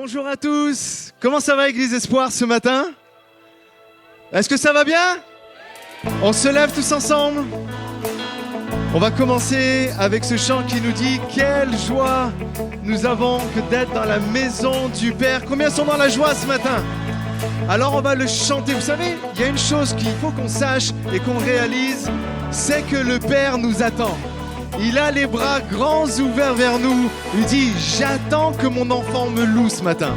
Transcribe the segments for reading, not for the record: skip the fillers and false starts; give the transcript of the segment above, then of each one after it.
Bonjour à tous. Comment ça va, Église Espoir, ce matin? Est-ce que ça va bien? On se lève tous ensemble. On va commencer avec ce chant qui nous dit « Quelle joie nous avons que d'être dans la maison du Père ». Combien sont dans la joie ce matin? Alors on va le chanter. Vous savez, il y a une chose qu'il faut qu'on sache et qu'on réalise, c'est que le Père nous attend. Il a les bras grands ouverts vers nous. Il dit « J'attends que mon enfant me loue ce matin ».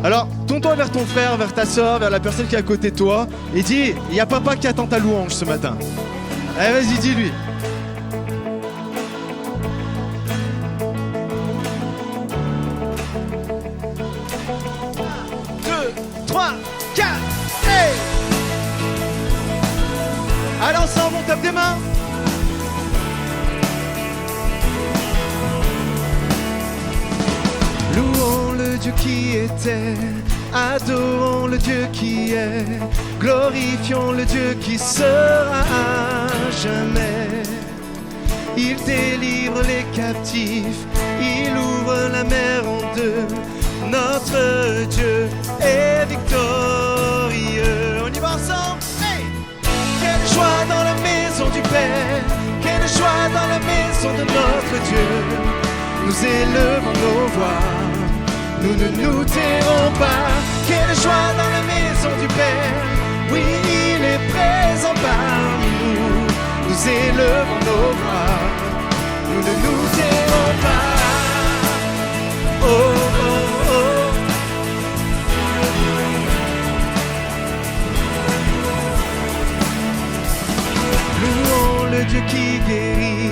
Alors, tourne-toi vers ton frère, vers ta soeur, vers la personne qui est à côté de toi et dis « Il y a papa qui attend ta louange ce matin ». Allez, vas-y, dis-lui. 3, 4, hey! Allez ensemble, on tape des mains. Louons le Dieu qui était, adorons le Dieu qui est, glorifions le Dieu qui sera à jamais. Il délivre les captifs, il ouvre la mer en deux. Notre Dieu est victorieux. On y va ensemble. Hey! Quelle joie dans la maison du Père, quelle joie dans la maison de notre Dieu. Nous élevons nos voix, nous ne nous tairons pas. Quelle joie dans la maison du Père, oui, il est présent parmi nous. Nous élevons nos voix, nous ne nous tairons pas. Oh, oh, oh. Louons le Dieu qui guérit,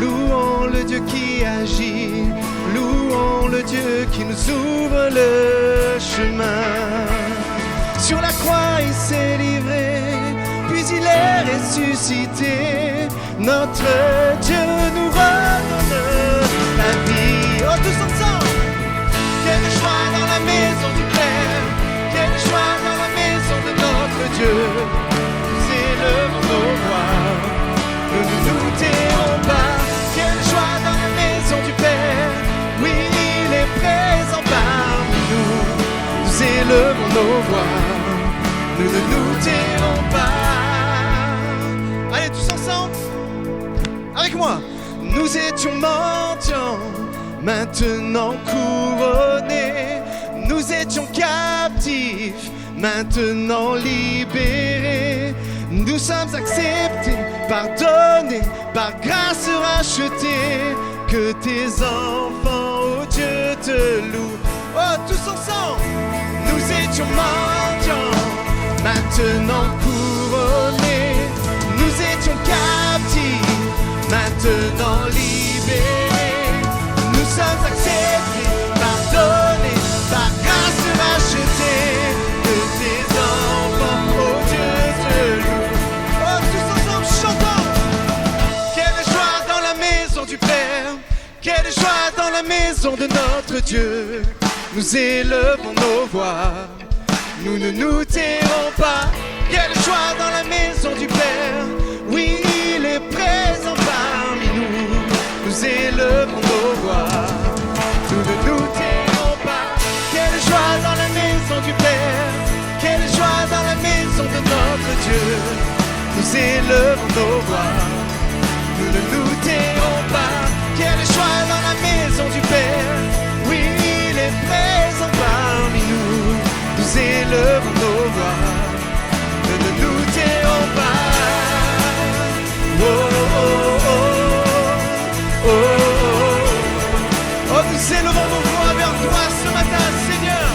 louons le Dieu qui agit, louons le Dieu qui nous ouvre le chemin. Sur la croix il s'est livré, puis il est ressuscité. Notre Dieu nous redonne la vie. Oh, tous ensemble! Quelle joie dans la maison du Père, quelle joie dans la maison de notre Dieu. Nous élevons nos voix, nous ne nous tairons pas. Quelle joie dans la maison du Père, oui, il est présent parmi nous. Nous élevons nos voix, nous ne nous tairons pas. Allez, tous ensemble, avec moi. Nous étions mendiants, maintenant couronnés. Nous étions captifs, maintenant libérés. Nous sommes acceptés, pardonnés, par grâce rachetés. Que tes enfants, oh Dieu, te louent. Oh, tous ensemble. Nous étions mendiants, maintenant couronnés. Nous étions captifs, maintenant libérés. Nous sommes acceptés, pardonnés, par grâce rachetés. Que tes enfants, oh Dieu, te louent. Oh, tous ensemble, chantons. Quelle joie dans la maison du Père, quelle joie dans la maison de notre Dieu. Nous élevons nos voix, nous ne nous tairons pas. Quelle joie dans la maison du Père, oui, il est présent parmi nous. Nous élevons nos voix, nous ne nous tairons pas. Quelle joie dans la maison du Père, quelle joie dans la maison de notre Dieu. Nous élevons nos voix, nous ne nous tairons pas. Quelle joie dans la maison du Père, oui, il est présent parmi nous. Nous élevons nos voix, nous ne nous tairons pas. Oh, oh, oh, oh, oh, oh. Oh, nous élevons nos voix vers toi ce matin, Seigneur.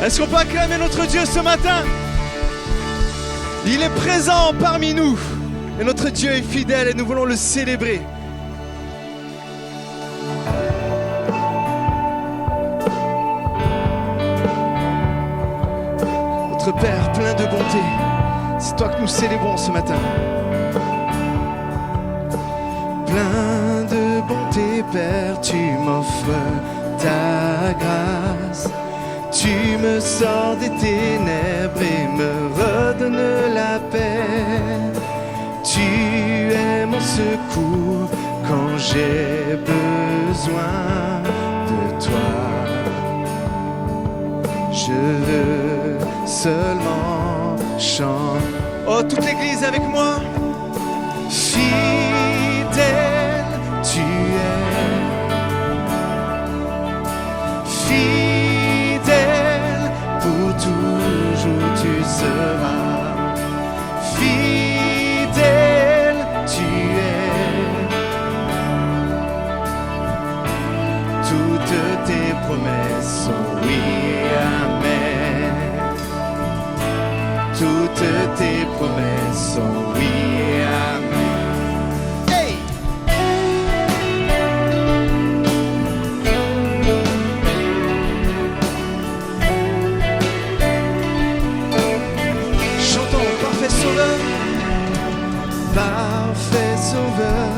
Est-ce qu'on peut acclamer notre Dieu ce matin? Il est présent parmi nous et notre Dieu est fidèle et nous voulons le célébrer. Notre Père plein de bonté, c'est toi que nous célébrons ce matin. Plein de bonté, Père, tu m'offres ta grâce. Tu me sors des ténèbres et me redonnes la paix. Tu es mon secours quand j'ai besoin de toi. Je veux seulement chanter. Oh, toute l'église avec moi. Fidèle, tu es. Fidèle, pour toujours tu seras. Fidèle, tu es. Toutes tes promesses sont oui, amen. Toutes tes promesses sont oui, amen. Hey! Chantons, parfait sauveur, parfait sauveur,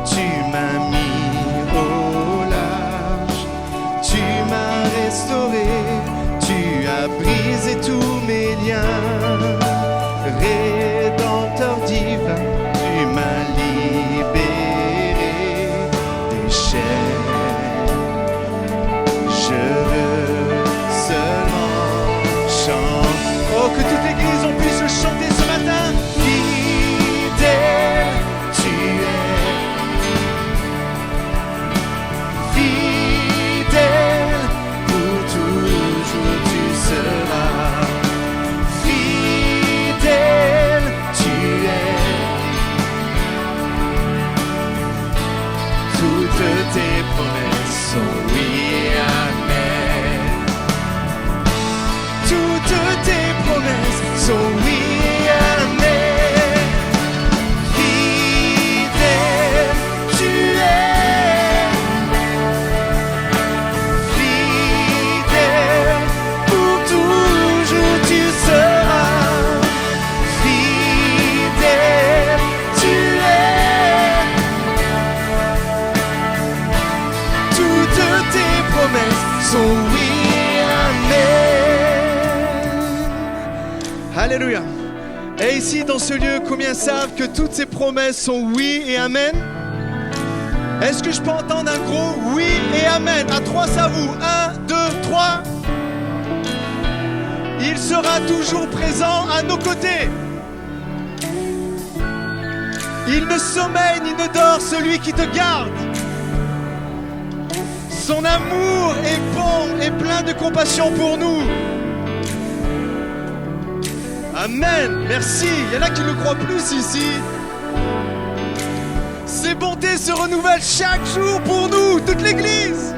tu m'as mis au large, tu m'as restauré, tu as brisé tous mes liens. Rédempteur divin, tu m'as libéré des chaînes. Je veux seulement chanter. Oh, que toute l'église on puisse le chanter ce matin. Fidèle, tu es. Fidèle, pour toujours tu seras. Fidèle, tu es. Toutes tes promesses sont oui, amen. Toutes tes promesses sont oui, amen. Fidèle, tu es. Fidèle, pour toujours tu seras. Fidèle, tu es. Toutes tes promesses sont oui, amen. Alléluia. Et ici, dans ce lieu, combien savent que toutes ces promesses sont oui et amen? Est-ce que je peux entendre un gros oui et amen? À 3, ça vous. 1, 2, 3. Il sera toujours présent à nos côtés. Il ne sommeille ni ne dort celui qui te garde. Son amour est bon et plein de compassion pour nous. Amen, merci. Il y en a qui ne le croient plus ici. Ses bontés se renouvellent chaque jour pour nous, toute l'église.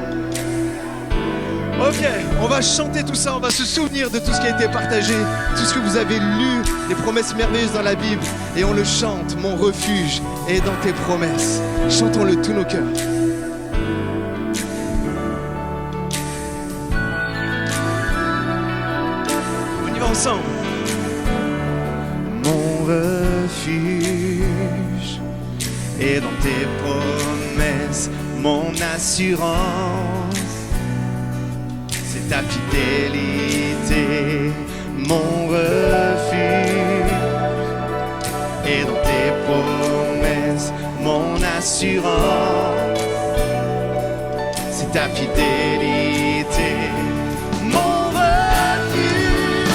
Ok, on va chanter tout ça, on va se souvenir de tout ce qui a été partagé, tout ce que vous avez lu, des promesses merveilleuses dans la Bible, et on le chante, mon refuge est dans tes promesses. Chantons-le tous nos cœurs. On y va ensemble. Mon refuge est dans tes promesses, mon assurance. C'est ta fidélité, mon refuge. Et dans tes promesses, mon assurance. C'est ta fidélité, mon refuge.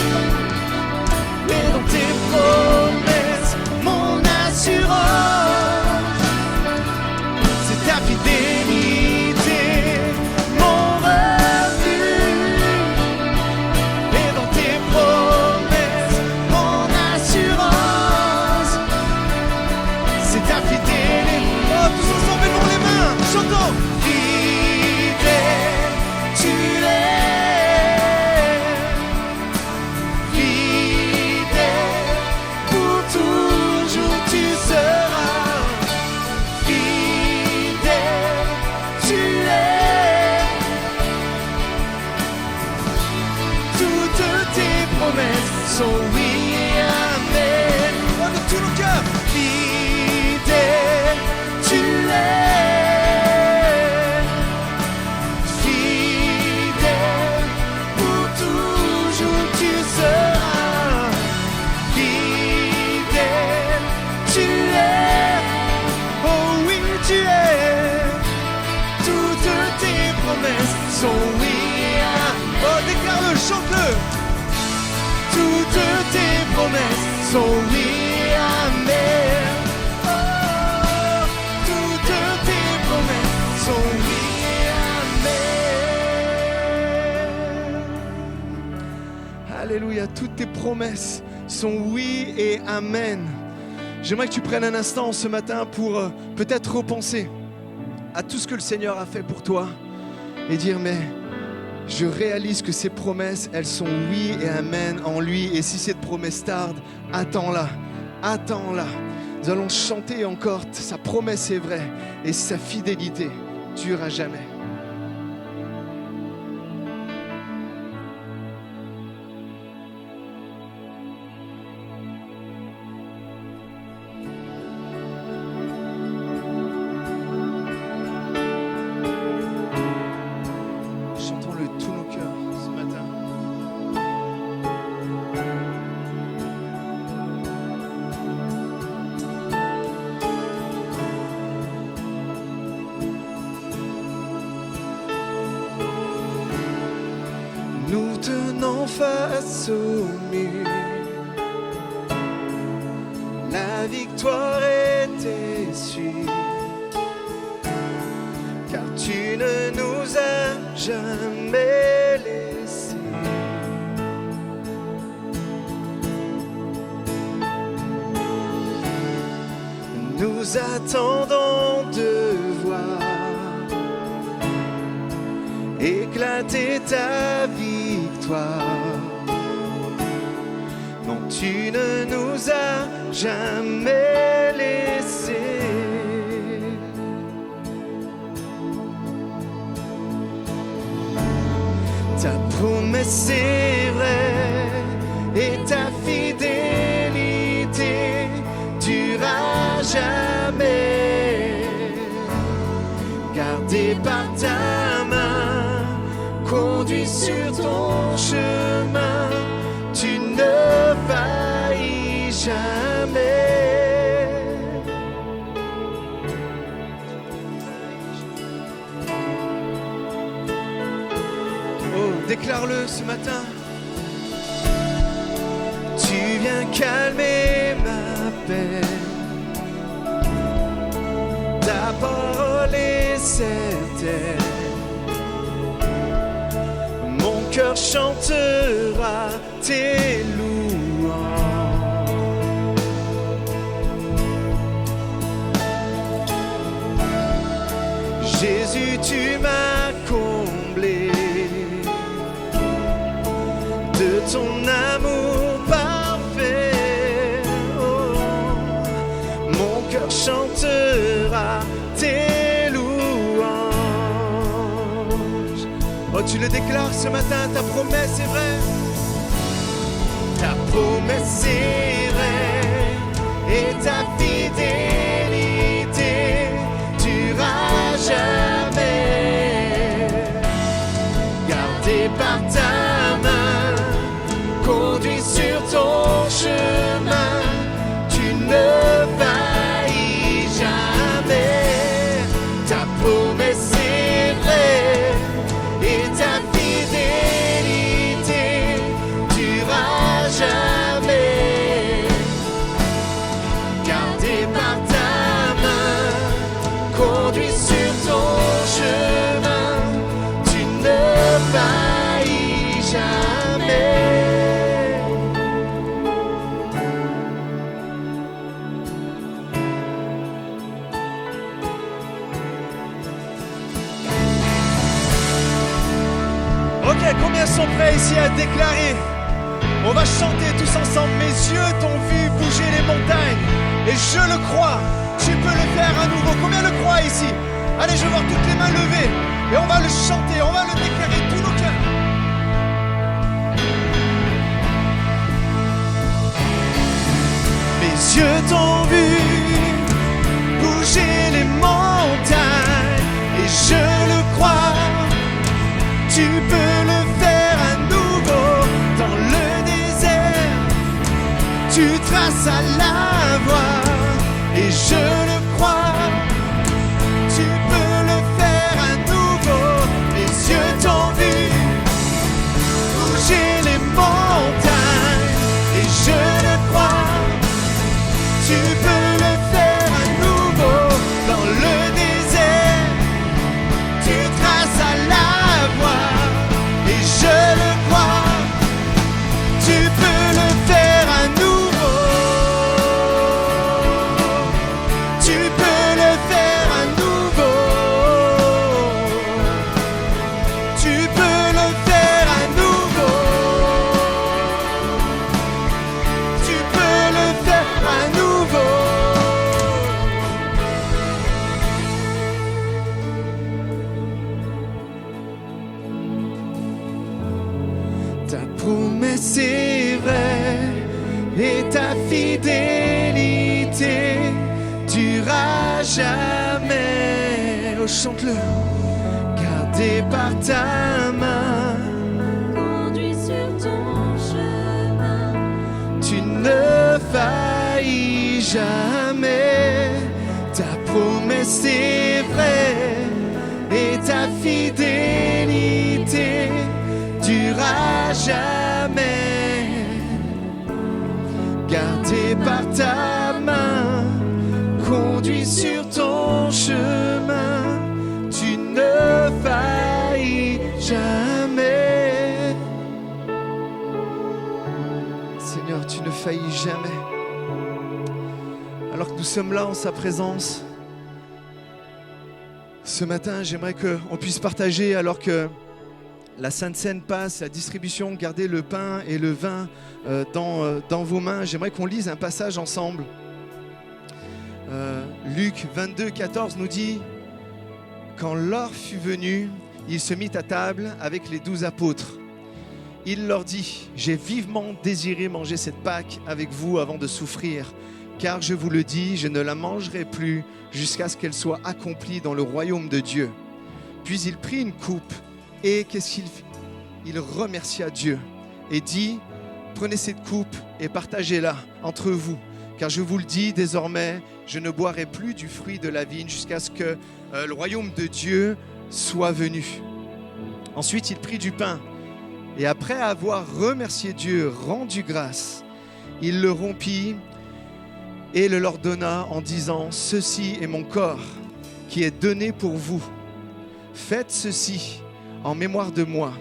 Et dans tes promesses, mon assurance. C'est ta fidélité, mon refuge. Et dans tes promesses, mon assurance. C'est ta fidélité. Oh, tous ensemble, levons les mains, chantons. Fidèle. sont oui, amen. Oh, toutes tes promesses sont oui, amen. Alléluia, toutes tes promesses sont oui et amen. J'aimerais que tu prennes un instant ce matin pour peut-être repenser à tout ce que le Seigneur a fait pour toi et dire mais je réalise que ces promesses, elles sont oui et amen en lui. Et si cette promesse tarde, attends-la, attends-la. Nous allons chanter encore, sa promesse est vraie et sa fidélité dure à jamais. Nous tenons face au mur, la victoire était sûre, car tu ne nous as jamais laissés. Nous attendons de voir éclater ta victoire. Non, tu ne nous as jamais laissés. Ta promesse est vraie et ta fidélité dure à jamais. Gardé par ta main, conduit sur ton chemin, tu ne faillis jamais. Oh, déclare-le ce matin. Tu viens calmer ma peine, ta parole est certaine. Mon cœur chantera tes louanges. Jésus, tu m'as comblé de ton amour parfait. Oh, mon cœur chantera tes louanges. Oh, tu le déclares ce matin, ta promesse est vraie. Ta promesse est vraie et ta fidélité dure à jamais. Gardé par ta main, conduit sur ton chemin, tu ne faillis jamais. Ta promesse est vraie et ta fidélité dure à jamais. Gardé par ta main, conduit sur ton chemin, tu ne faillis jamais. Ok, combien sont prêts ici à déclarer? On va chanter tous ensemble. Mes yeux t'ont vu bouger les montagnes et je le crois. Tu peux le faire à nouveau. Combien le croient ici? Allez, je veux voir toutes les mains levées et on va le chanter, on va le déclarer tous nos cœurs. Mes yeux t'ont vu bouger les montagnes et je le crois. Tu peux le faire à nouveau dans le désert. Tu traces à la voie et je le crois. Tu peux le faire à nouveau. Les yeux t'ont vu bouger les montagnes et je le crois. et ta fidélité durera jamais. Oh, chante-le. Gardé par ta main, conduit sur ton chemin. Tu ne faillis jamais. Ta promesse est vraie et ta fidélité durera jamais. Gardé par ta main, conduit sur ton chemin, tu ne faillis jamais. Seigneur, tu ne faillis jamais. Alors que nous sommes là en sa présence, ce matin, j'aimerais qu'on puisse partager, alors que la Sainte Seine passe, la distribution, gardez le pain et le vin dans vos mains. J'aimerais qu'on lise un passage ensemble. Luc 22, 14 nous dit: quand l'heure fut venue, il se mit à table avec les 12 apôtres. Il leur dit: j'ai vivement désiré manger cette Pâque avec vous avant de souffrir, car je vous le dis, je ne la mangerai plus jusqu'à ce qu'elle soit accomplie dans le royaume de Dieu. Puis il prit une coupe et qu'est-ce qu'il fit? Il remercia Dieu et dit: prenez cette coupe et partagez-la entre vous, car je vous le dis, désormais, je ne boirai plus du fruit de la vigne jusqu'à ce que le royaume de Dieu soit venu. Ensuite, il prit du pain et après avoir remercié Dieu, rendu grâce, il le rompit et le leur donna en disant: ceci est mon corps qui est donné pour vous. Faites ceci en mémoire de moi.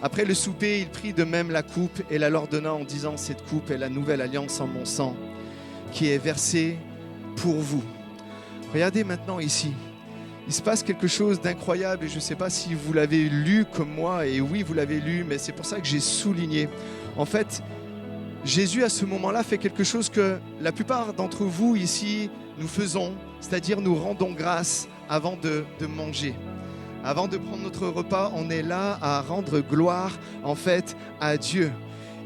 Après le souper, il prit de même la coupe et la leur donna en disant: cette coupe est la nouvelle alliance en mon sang qui est versée pour vous. Regardez maintenant ici. Il se passe quelque chose d'incroyable et je ne sais pas si vous l'avez lu comme moi, et oui, vous l'avez lu, mais c'est pour ça que j'ai souligné. En fait, Jésus, à ce moment-là, fait quelque chose que la plupart d'entre vous ici, nous faisons, c'est-à-dire nous rendons grâce avant de manger. Avant de prendre notre repas, on est là à rendre gloire, en fait, à Dieu.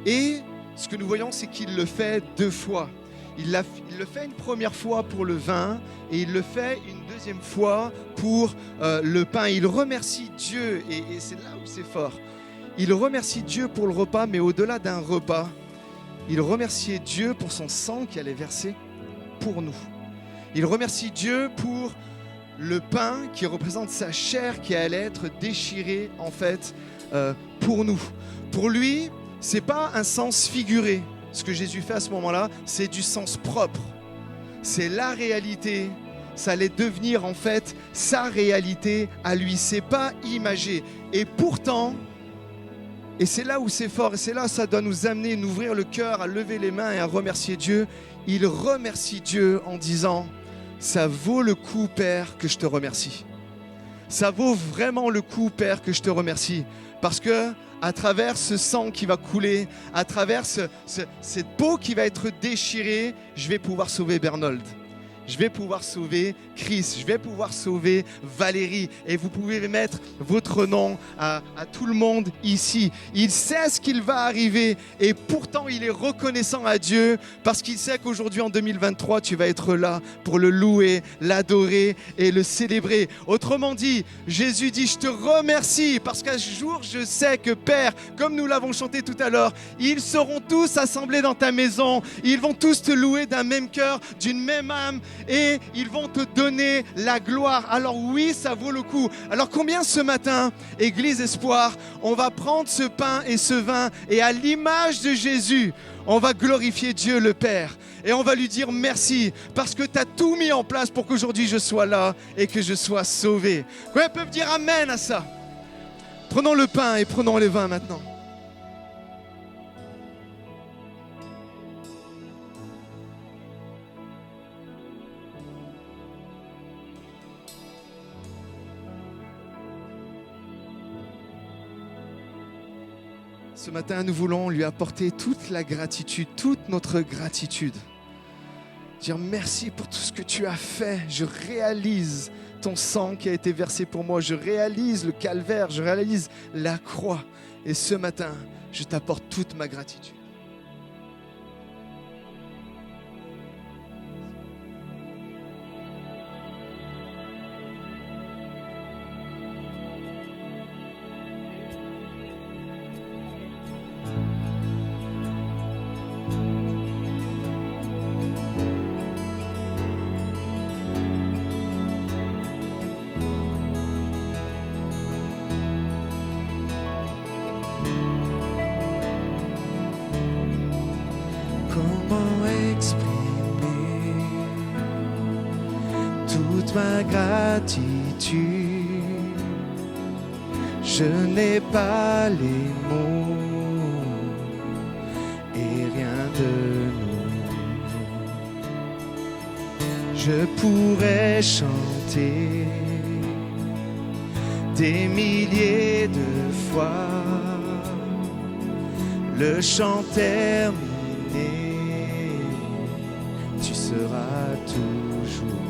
Et ce que nous voyons, c'est qu'il le fait deux fois. Il le fait une première fois pour le vin et il le fait une deuxième fois pour le pain. Il remercie Dieu et c'est là où c'est fort. Il remercie Dieu pour le repas, mais au-delà d'un repas, il remerciait Dieu pour son sang qui allait verser pour nous. Il remercie Dieu pour le pain qui représente sa chair qui allait être déchirée en fait pour nous. Pour lui, c'est pas un sens figuré. Ce que Jésus fait à ce moment-là, c'est du sens propre. C'est la réalité. Ça allait devenir en fait sa réalité à lui. C'est pas imagé. Et pourtant, et c'est là où c'est fort, et c'est là où ça doit nous amener, à ouvrir le cœur, à lever les mains et à remercier Dieu. Il remercie Dieu en disant: ça vaut le coup, Père, que je te remercie. Ça vaut vraiment le coup, Père, que je te remercie. Parce que à travers ce sang qui va couler, à travers cette peau qui va être déchirée, je vais pouvoir sauver Bernold. Je vais pouvoir sauver Chris, je vais pouvoir sauver Valérie. Et vous pouvez mettre votre nom à tout le monde ici. Il sait ce qu'il va arriver et pourtant il est reconnaissant à Dieu parce qu'il sait qu'aujourd'hui en 2023, tu vas être là pour le louer, l'adorer et le célébrer. Autrement dit, Jésus dit: je te remercie parce qu'un jour je sais que Père, comme nous l'avons chanté tout à l'heure, ils seront tous assemblés dans ta maison. Ils vont tous te louer d'un même cœur, d'une même âme. Et ils vont te donner la gloire. Alors oui, ça vaut le coup. Alors combien ce matin, Église Espoir, on va prendre ce pain et ce vin et à l'image de Jésus, on va glorifier Dieu le Père. Et on va lui dire merci parce que tu as tout mis en place pour qu'aujourd'hui je sois là et que je sois sauvé. Combien peuvent dire amen à ça? Prenons le pain et prenons le vin maintenant. Ce matin, nous voulons lui apporter toute la gratitude, toute notre gratitude. Dire merci pour tout ce que tu as fait. Je réalise ton sang qui a été versé pour moi. Je réalise le calvaire, je réalise la croix. Et ce matin, je t'apporte toute ma gratitude. comment exprimer toute ma gratitude. Je n'ai pas les mots et rien de nouveau. Je pourrais chanter des milliers de fois le chant terminé, tu seras toujours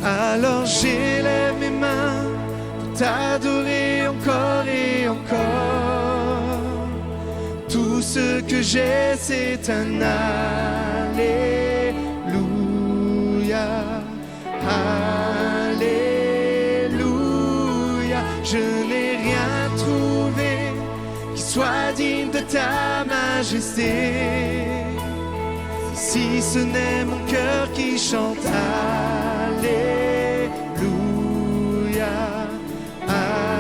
là. Alors j'élève mes mains pour t'adorer encore et encore. Tout ce que j'ai, c'est un Alléluia. Alléluia. Je n'ai rien trouvé qui soit digne de ta majesté, si ce n'est mon cœur qui chante Alléluia. Alléluia.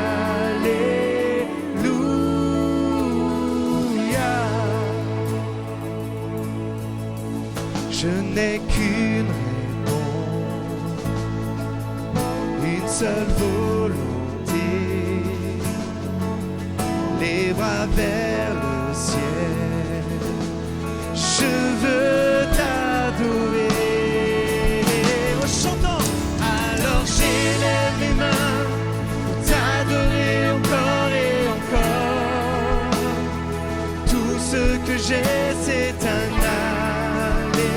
Je n'ai qu'une réponse, une seule volonté, les bras vers le ciel. Je veux t'adorer. En chantant, alors j'élève mes mains pour t'adorer encore et encore. Tout ce que j'ai, c'est un Alléluia.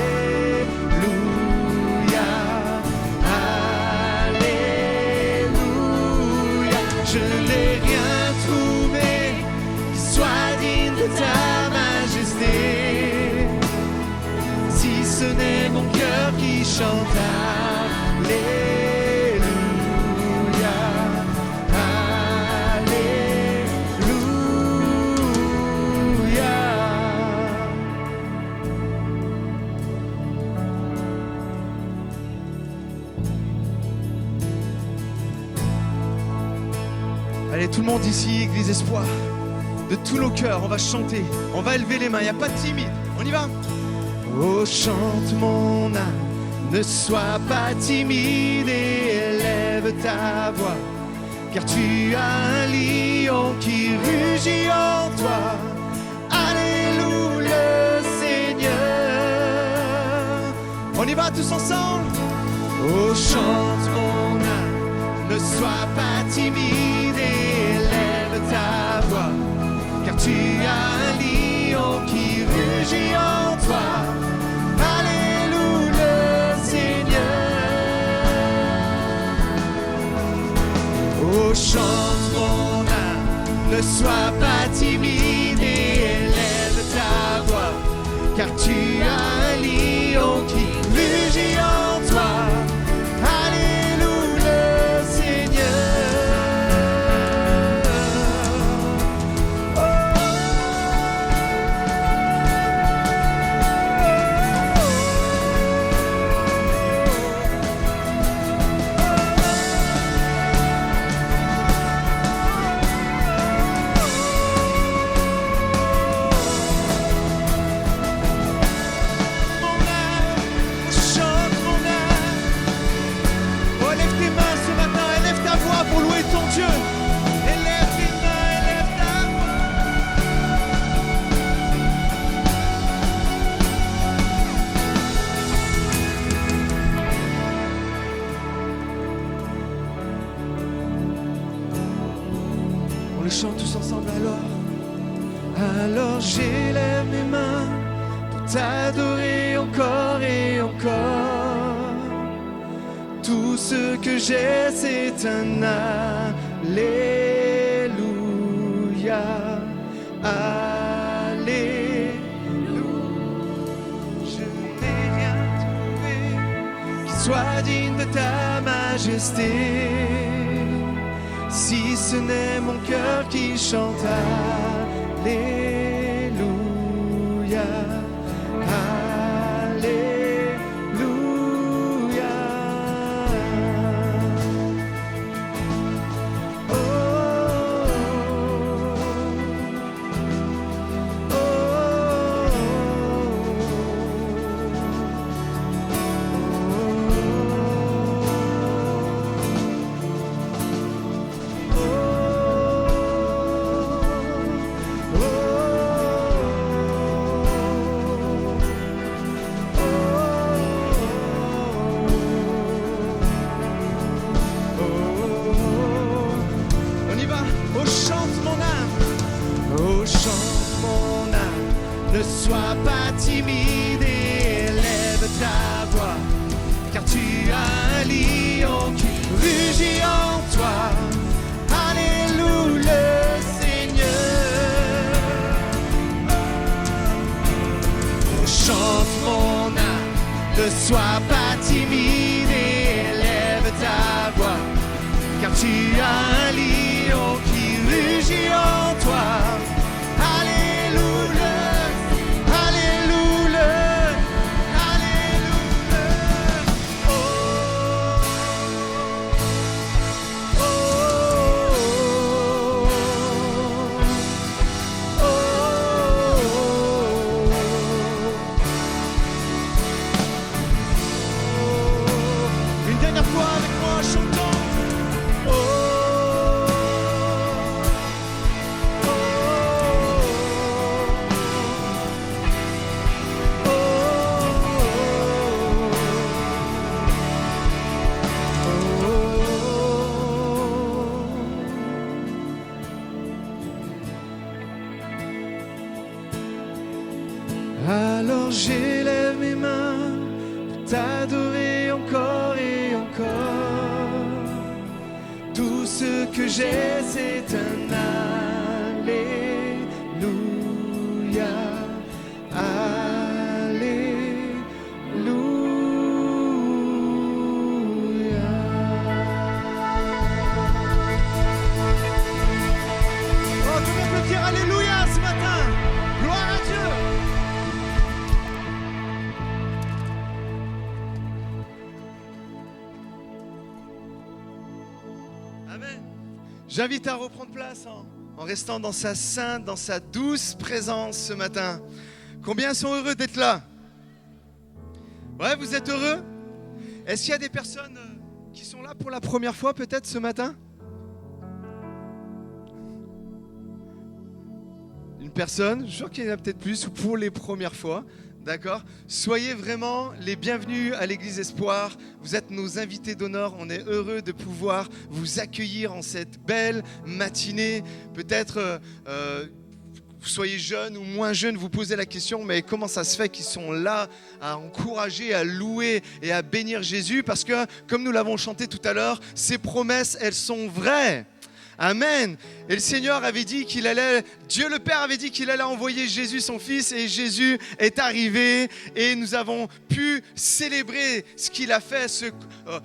Alléluia. Je n'ai rien trouvé qui soit digne de ta majesté, si ce n'est mon cœur qui chante Alléluia. Alléluia. Allez, tout le monde ici, Église Espoir, de tous nos cœurs, on va chanter, on va élever les mains, il n'y a pas de timide, on y va. Oh, chante mon âme, ne sois pas timide et élève ta voix, car tu as un lion qui rugit en toi. Alléluia, Seigneur. On y va tous ensemble. Oh, chante mon âme, ne sois pas timide et élève ta voix, car tu as un lion qui rugit en toi. Alléluia, Seigneur. Oh, chante mon âme, ne sois pas timide et élève ta voix, car tu as un lion qui rugit en toi. Alléluia, Seigneur. Oh. Pour louer ton Dieu, élève tes mains, élève ta voix. On le chante tous ensemble alors. Alors j'élève mes mains pour t'adorer encore et encore. Tout ce que j'ai, c'est un Alléluia. Alléluia. Je n'ai rien trouvé qui soit digne de ta majesté, si ce n'est mon cœur qui chante Alléluia. Oh, Ne sois pas timide et élève ta voix, car tu as un lion qui rugit en toi. Alléluia, le Seigneur. Oh, chante mon âme, ne sois pas timide et élève ta voix, car tu as un lion qui rugit en toi. Alléluia, Alléluia, Alléluia. Oh, oh, oh, oh. Une dernière fois avec moi, chantons. Oh, alors j'élève mes mains pour t'adorer encore et encore. Tout ce que j'ai, c'est un Alléluia. Alléluia. Oh, tout le monde peut dire Alléluia ce matin. Gloire à Dieu. Amen. J'invite à reprendre place en restant dans sa sainte, dans sa douce présence ce matin. Combien sont heureux d'être là? Ouais, vous êtes heureux? Est-ce qu'il y a des personnes qui sont là pour la première fois peut-être ce matin? Une personne, je suis sûr qu'il y en a peut-être plus, ou pour les premières fois. D'accord? Soyez vraiment les bienvenus à l'Église Espoir. Vous êtes nos invités d'honneur. On est heureux de pouvoir vous accueillir en cette belle matinée. Peut-être vous soyez jeune ou moins jeune, vous posez la question, mais comment ça se fait qu'ils sont là à encourager, à louer et à bénir Jésus? Parce que, comme nous l'avons chanté tout à l'heure, ces promesses, elles sont vraies. Amen. Et le Seigneur avait dit qu'il allait, Dieu le Père avait dit qu'il allait envoyer Jésus son Fils, et Jésus est arrivé et nous avons pu célébrer ce qu'il a fait,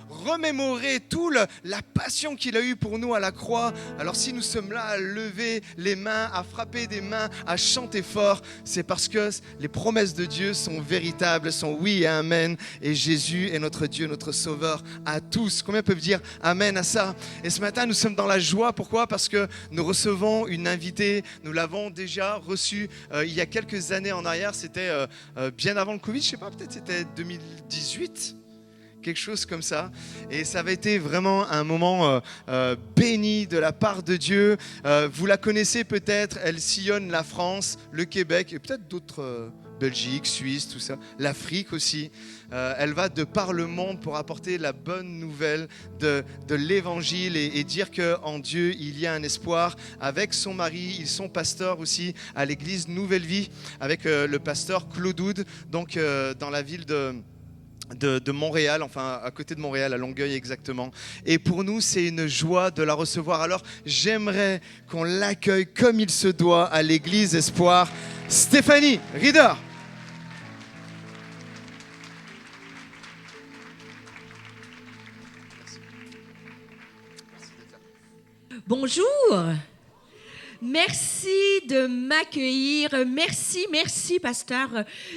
remémorer toute la passion qu'il a eue pour nous à la croix. Alors si nous sommes là à lever les mains, à frapper des mains, à chanter fort, c'est parce que les promesses de Dieu sont véritables, sont oui et amen, et Jésus est notre Dieu, notre Sauveur à tous. Combien peuvent dire amen à ça? Et ce matin nous sommes dans la joie. Pourquoi? Parce que nous recevons une invitée. Nous l'avons déjà reçue il y a quelques années en arrière. C'était bien avant le Covid, je ne sais pas, peut-être c'était 2018, quelque chose comme ça. Et ça avait été vraiment un moment béni de la part de Dieu. Vous la connaissez peut-être, elle sillonne la France, le Québec et peut-être d'autres... Belgique, Suisse, tout ça, l'Afrique aussi. Elle va de par le monde pour apporter la bonne nouvelle de l'évangile et dire qu'en Dieu, il y a un espoir. Avec son mari, ils sont pasteurs aussi à l'église Nouvelle Vie, avec le pasteur Claude Oud, donc dans la ville de Montréal, enfin à côté de Montréal, à Longueuil exactement. Et pour nous, c'est une joie de la recevoir. Alors, j'aimerais qu'on l'accueille comme il se doit à l'église Espoir. Stéphanie Rieder. Bonjour. Merci de m'accueillir. Merci, pasteur.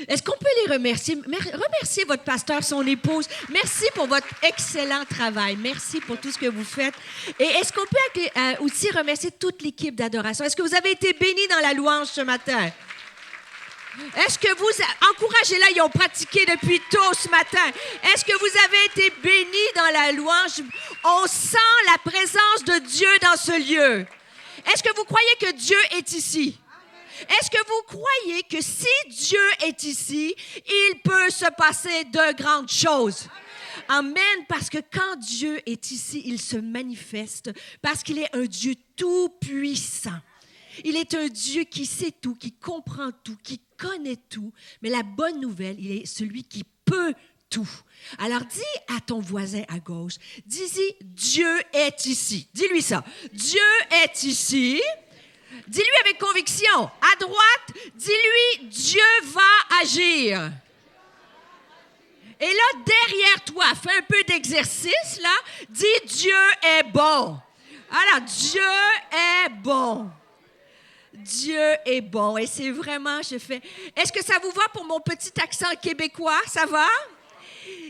Est-ce qu'on peut les remercier? Remerciez votre pasteur, son épouse. Merci pour votre excellent travail. Merci pour tout ce que vous faites. Et est-ce qu'on peut aussi remercier toute l'équipe d'adoration? Est-ce que vous avez été bénis dans la louange ce matin? Est-ce que vous... Encouragez-la, ils ont pratiqué depuis tôt ce matin. Est-ce que vous avez été bénis dans la louange? On sent la présence de Dieu dans ce lieu. Est-ce que vous croyez que Dieu est ici? Est-ce que vous croyez que si Dieu est ici, il peut se passer de grandes choses? Amen, parce que quand Dieu est ici, il se manifeste, parce qu'il est un Dieu tout-puissant. Il est un Dieu qui sait tout, qui comprend tout, qui connaît tout. Mais la bonne nouvelle, il est celui qui peut tout. Alors, dis à ton voisin à gauche, dis-y, Dieu est ici. Dis-lui ça. Dieu est ici. Dis-lui avec conviction. À droite, dis-lui, Dieu va agir. Et là, derrière toi, fais un peu d'exercice, là. Dis, Dieu est bon. Alors, Dieu est bon. Dieu est bon. Et c'est vraiment, Est-ce que ça vous va pour mon petit accent québécois? Ça va?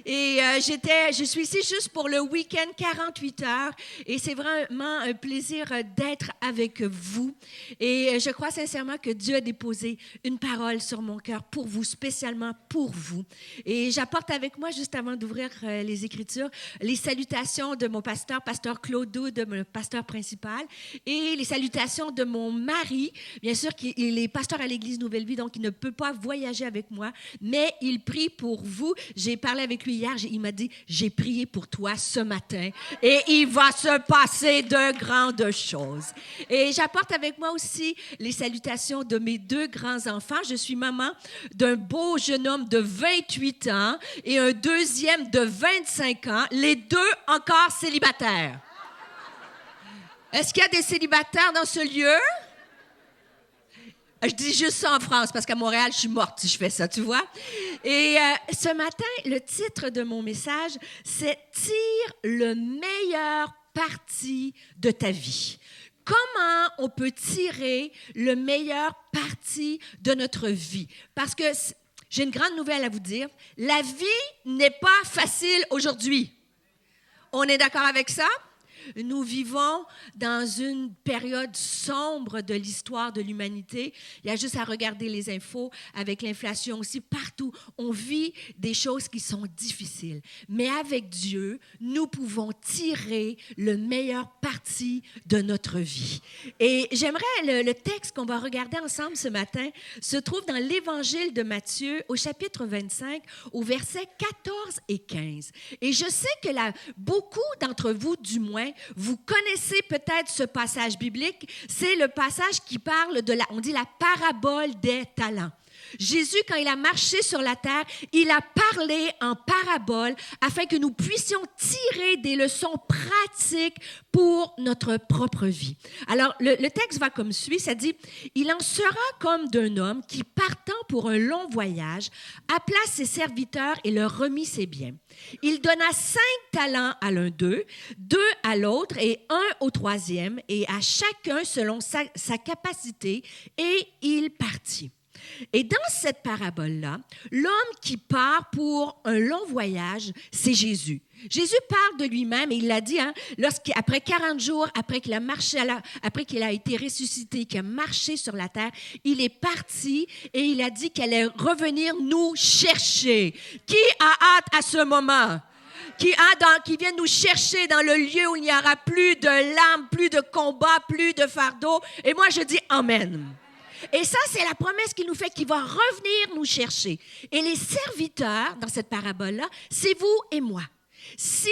Et je suis ici juste pour le week-end 48 heures et c'est vraiment un plaisir d'être avec vous. Et je crois sincèrement que Dieu a déposé une parole sur mon cœur pour vous, spécialement pour vous. Et j'apporte avec moi, juste avant d'ouvrir les Écritures, les salutations de mon pasteur Claude Doud, mon pasteur principal, et les salutations de mon mari, bien sûr, il est pasteur à l'Église Nouvelle Vie, donc il ne peut pas voyager avec moi, mais il prie pour vous. J'ai parlé avec lui hier, il m'a dit, j'ai prié pour toi ce matin et il va se passer de grandes choses. Et j'apporte avec moi aussi les salutations de mes 2 grands-enfants. Je suis maman d'un beau jeune homme de 28 ans et un deuxième de 25 ans, les 2 encore célibataires. Est-ce qu'il y a des célibataires dans ce lieu? Je dis juste ça en France, parce qu'à Montréal, je suis morte si je fais ça, tu vois. Et ce matin, le titre de mon message, c'est « Tire le meilleur parti de ta vie ». Comment on peut tirer le meilleur parti de notre vie? Parce que j'ai une grande nouvelle à vous dire. La vie n'est pas facile aujourd'hui. On est d'accord avec ça? Nous vivons dans une période sombre de l'histoire de l'humanité. Il y a juste à regarder les infos avec l'inflation aussi. Partout, on vit des choses qui sont difficiles. Mais avec Dieu, nous pouvons tirer le meilleur parti de notre vie. Et j'aimerais, le texte qu'on va regarder ensemble ce matin se trouve dans l'Évangile de Matthieu au chapitre 25, au verset 14 et 15. Et je sais que beaucoup d'entre vous, du moins, vous connaissez peut-être ce passage biblique. C'est le passage qui parle on dit la parabole des talents. Jésus, quand il a marché sur la terre, il a parlé en parabole afin que nous puissions tirer des leçons pratiques pour notre propre vie. Alors, le texte va comme suit, ça dit « Il en sera comme d'un homme qui, partant pour un long voyage, appela ses serviteurs et leur remit ses biens. Il donna 5 talents à l'un d'eux, 2 à l'autre et 1 au troisième, et à chacun selon sa capacité, et il partit. » Et dans cette parabole-là, l'homme qui part pour un long voyage, c'est Jésus. Jésus parle de lui-même et il l'a dit, après 40 jours, après qu'il a été ressuscité, qu'il a marché sur la terre, il est parti et il a dit qu'il allait revenir nous chercher. Qui a hâte à ce moment? Qui vient nous chercher dans le lieu où il n'y aura plus de larmes, plus de combats, plus de fardeaux. Et moi, je dis Amen. Et ça, c'est la promesse qu'il nous fait, qu'il va revenir nous chercher. Et les serviteurs, dans cette parabole-là, c'est vous et moi. Si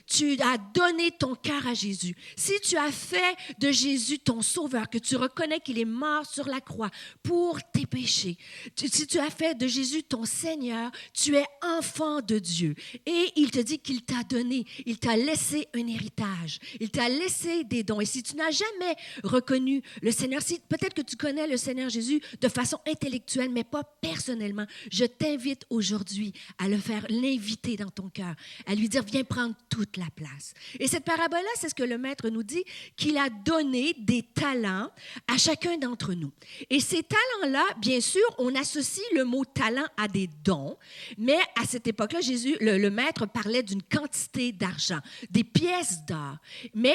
tu as donné ton cœur à Jésus, si tu as fait de Jésus ton sauveur, que tu reconnais qu'il est mort sur la croix pour tes péchés, si tu as fait de Jésus ton Seigneur, tu es enfant de Dieu. Et il te dit qu'il t'a donné, il t'a laissé un héritage, il t'a laissé des dons. Et si tu n'as jamais reconnu le Seigneur, peut-être que tu connais le Seigneur Jésus de façon intellectuelle, mais pas personnellement, je t'invite aujourd'hui à l'inviter dans ton cœur, à lui dire, viens prendre toute la place. Et cette parabole-là, c'est ce que le Maître nous dit, qu'il a donné des talents à chacun d'entre nous. Et ces talents-là, bien sûr, on associe le mot talent à des dons, mais à cette époque-là, le Maître parlait d'une quantité d'argent, des pièces d'or. Mais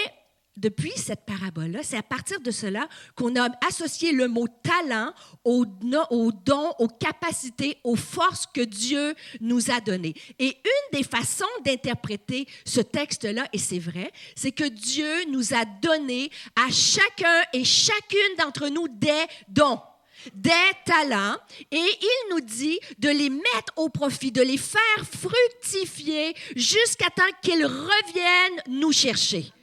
depuis cette parabole-là, c'est à partir de cela qu'on a associé le mot talent aux dons, aux capacités, aux forces que Dieu nous a données. Et une des façons d'interpréter ce texte-là, et c'est vrai, c'est que Dieu nous a donné à chacun et chacune d'entre nous des dons, des talents, et il nous dit de les mettre au profit, de les faire fructifier jusqu'à temps qu'ils reviennent nous chercher.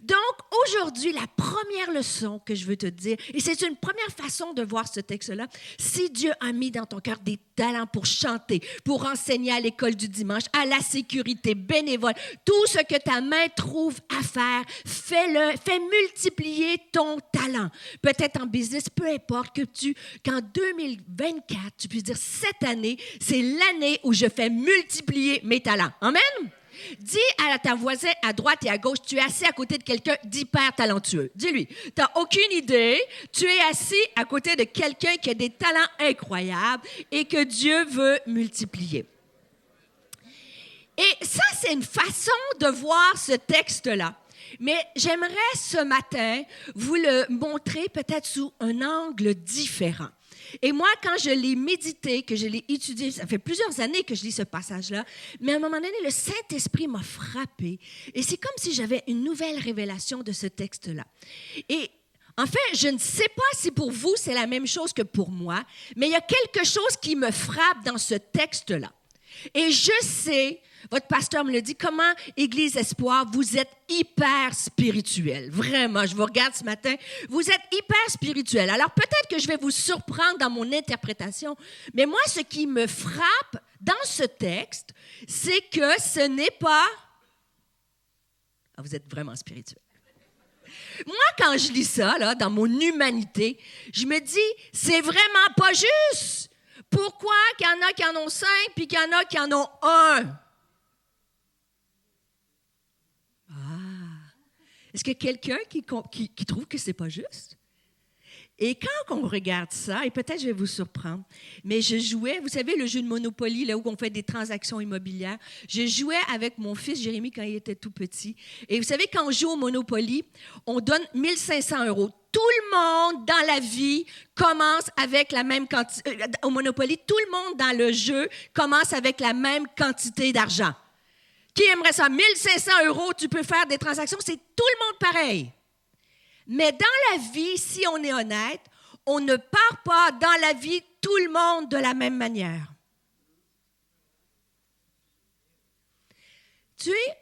Donc, aujourd'hui, la première leçon que je veux te dire, et c'est une première façon de voir ce texte-là, si Dieu a mis dans ton cœur des talents pour chanter, pour enseigner à l'école du dimanche, à la sécurité, bénévole, tout ce que ta main trouve à faire, fais-le, fais multiplier ton talent. Peut-être en business, peu importe, qu'en 2024, tu puisses dire, cette année, c'est l'année où je fais multiplier mes talents. Amen? Dis à ta voisine à droite et à gauche, tu es assis à côté de quelqu'un d'hyper talentueux. Dis-lui, tu n'as aucune idée, tu es assis à côté de quelqu'un qui a des talents incroyables et que Dieu veut multiplier. Et ça, c'est une façon de voir ce texte-là. Mais j'aimerais ce matin vous le montrer peut-être sous un angle différent. Et moi, quand je l'ai médité, que je l'ai étudié, ça fait plusieurs années que je lis ce passage-là, mais à un moment donné, le Saint-Esprit m'a frappé. Et c'est comme si j'avais une nouvelle révélation de ce texte-là. Et en fait, je ne sais pas si pour vous, c'est la même chose que pour moi, mais il y a quelque chose qui me frappe dans ce texte-là. Et je sais, votre pasteur me le dit, comment, Église Espoir, vous êtes hyper spirituel. Vraiment, je vous regarde ce matin, vous êtes hyper spirituel. Alors peut-être que je vais vous surprendre dans mon interprétation, mais moi, ce qui me frappe dans ce texte, c'est que ce n'est pas... Ah, vous êtes vraiment spirituel. Moi, quand je lis ça, là, dans mon humanité, je me dis, c'est vraiment pas juste. Pourquoi qu'il y en a qui en ont 5 puis qu'il y en a qui en ont 1? Ah! Est-ce qu'il y a quelqu'un qui trouve que c'est pas juste? Et quand on regarde ça, et peut-être je vais vous surprendre, mais je jouais, vous savez, le jeu de Monopoly, là où on fait des transactions immobilières, je jouais avec mon fils Jérémy quand il était tout petit. Et vous savez, quand on joue au Monopoly, on donne 1 500 €. Tout le monde dans la vie commence avec la même quantité. Au Monopoly, tout le monde dans le jeu commence avec la même quantité d'argent. Qui aimerait ça? 1 500 €, tu peux faire des transactions, c'est tout le monde pareil. Mais dans la vie, si on est honnête, on ne part pas dans la vie tout le monde de la même manière.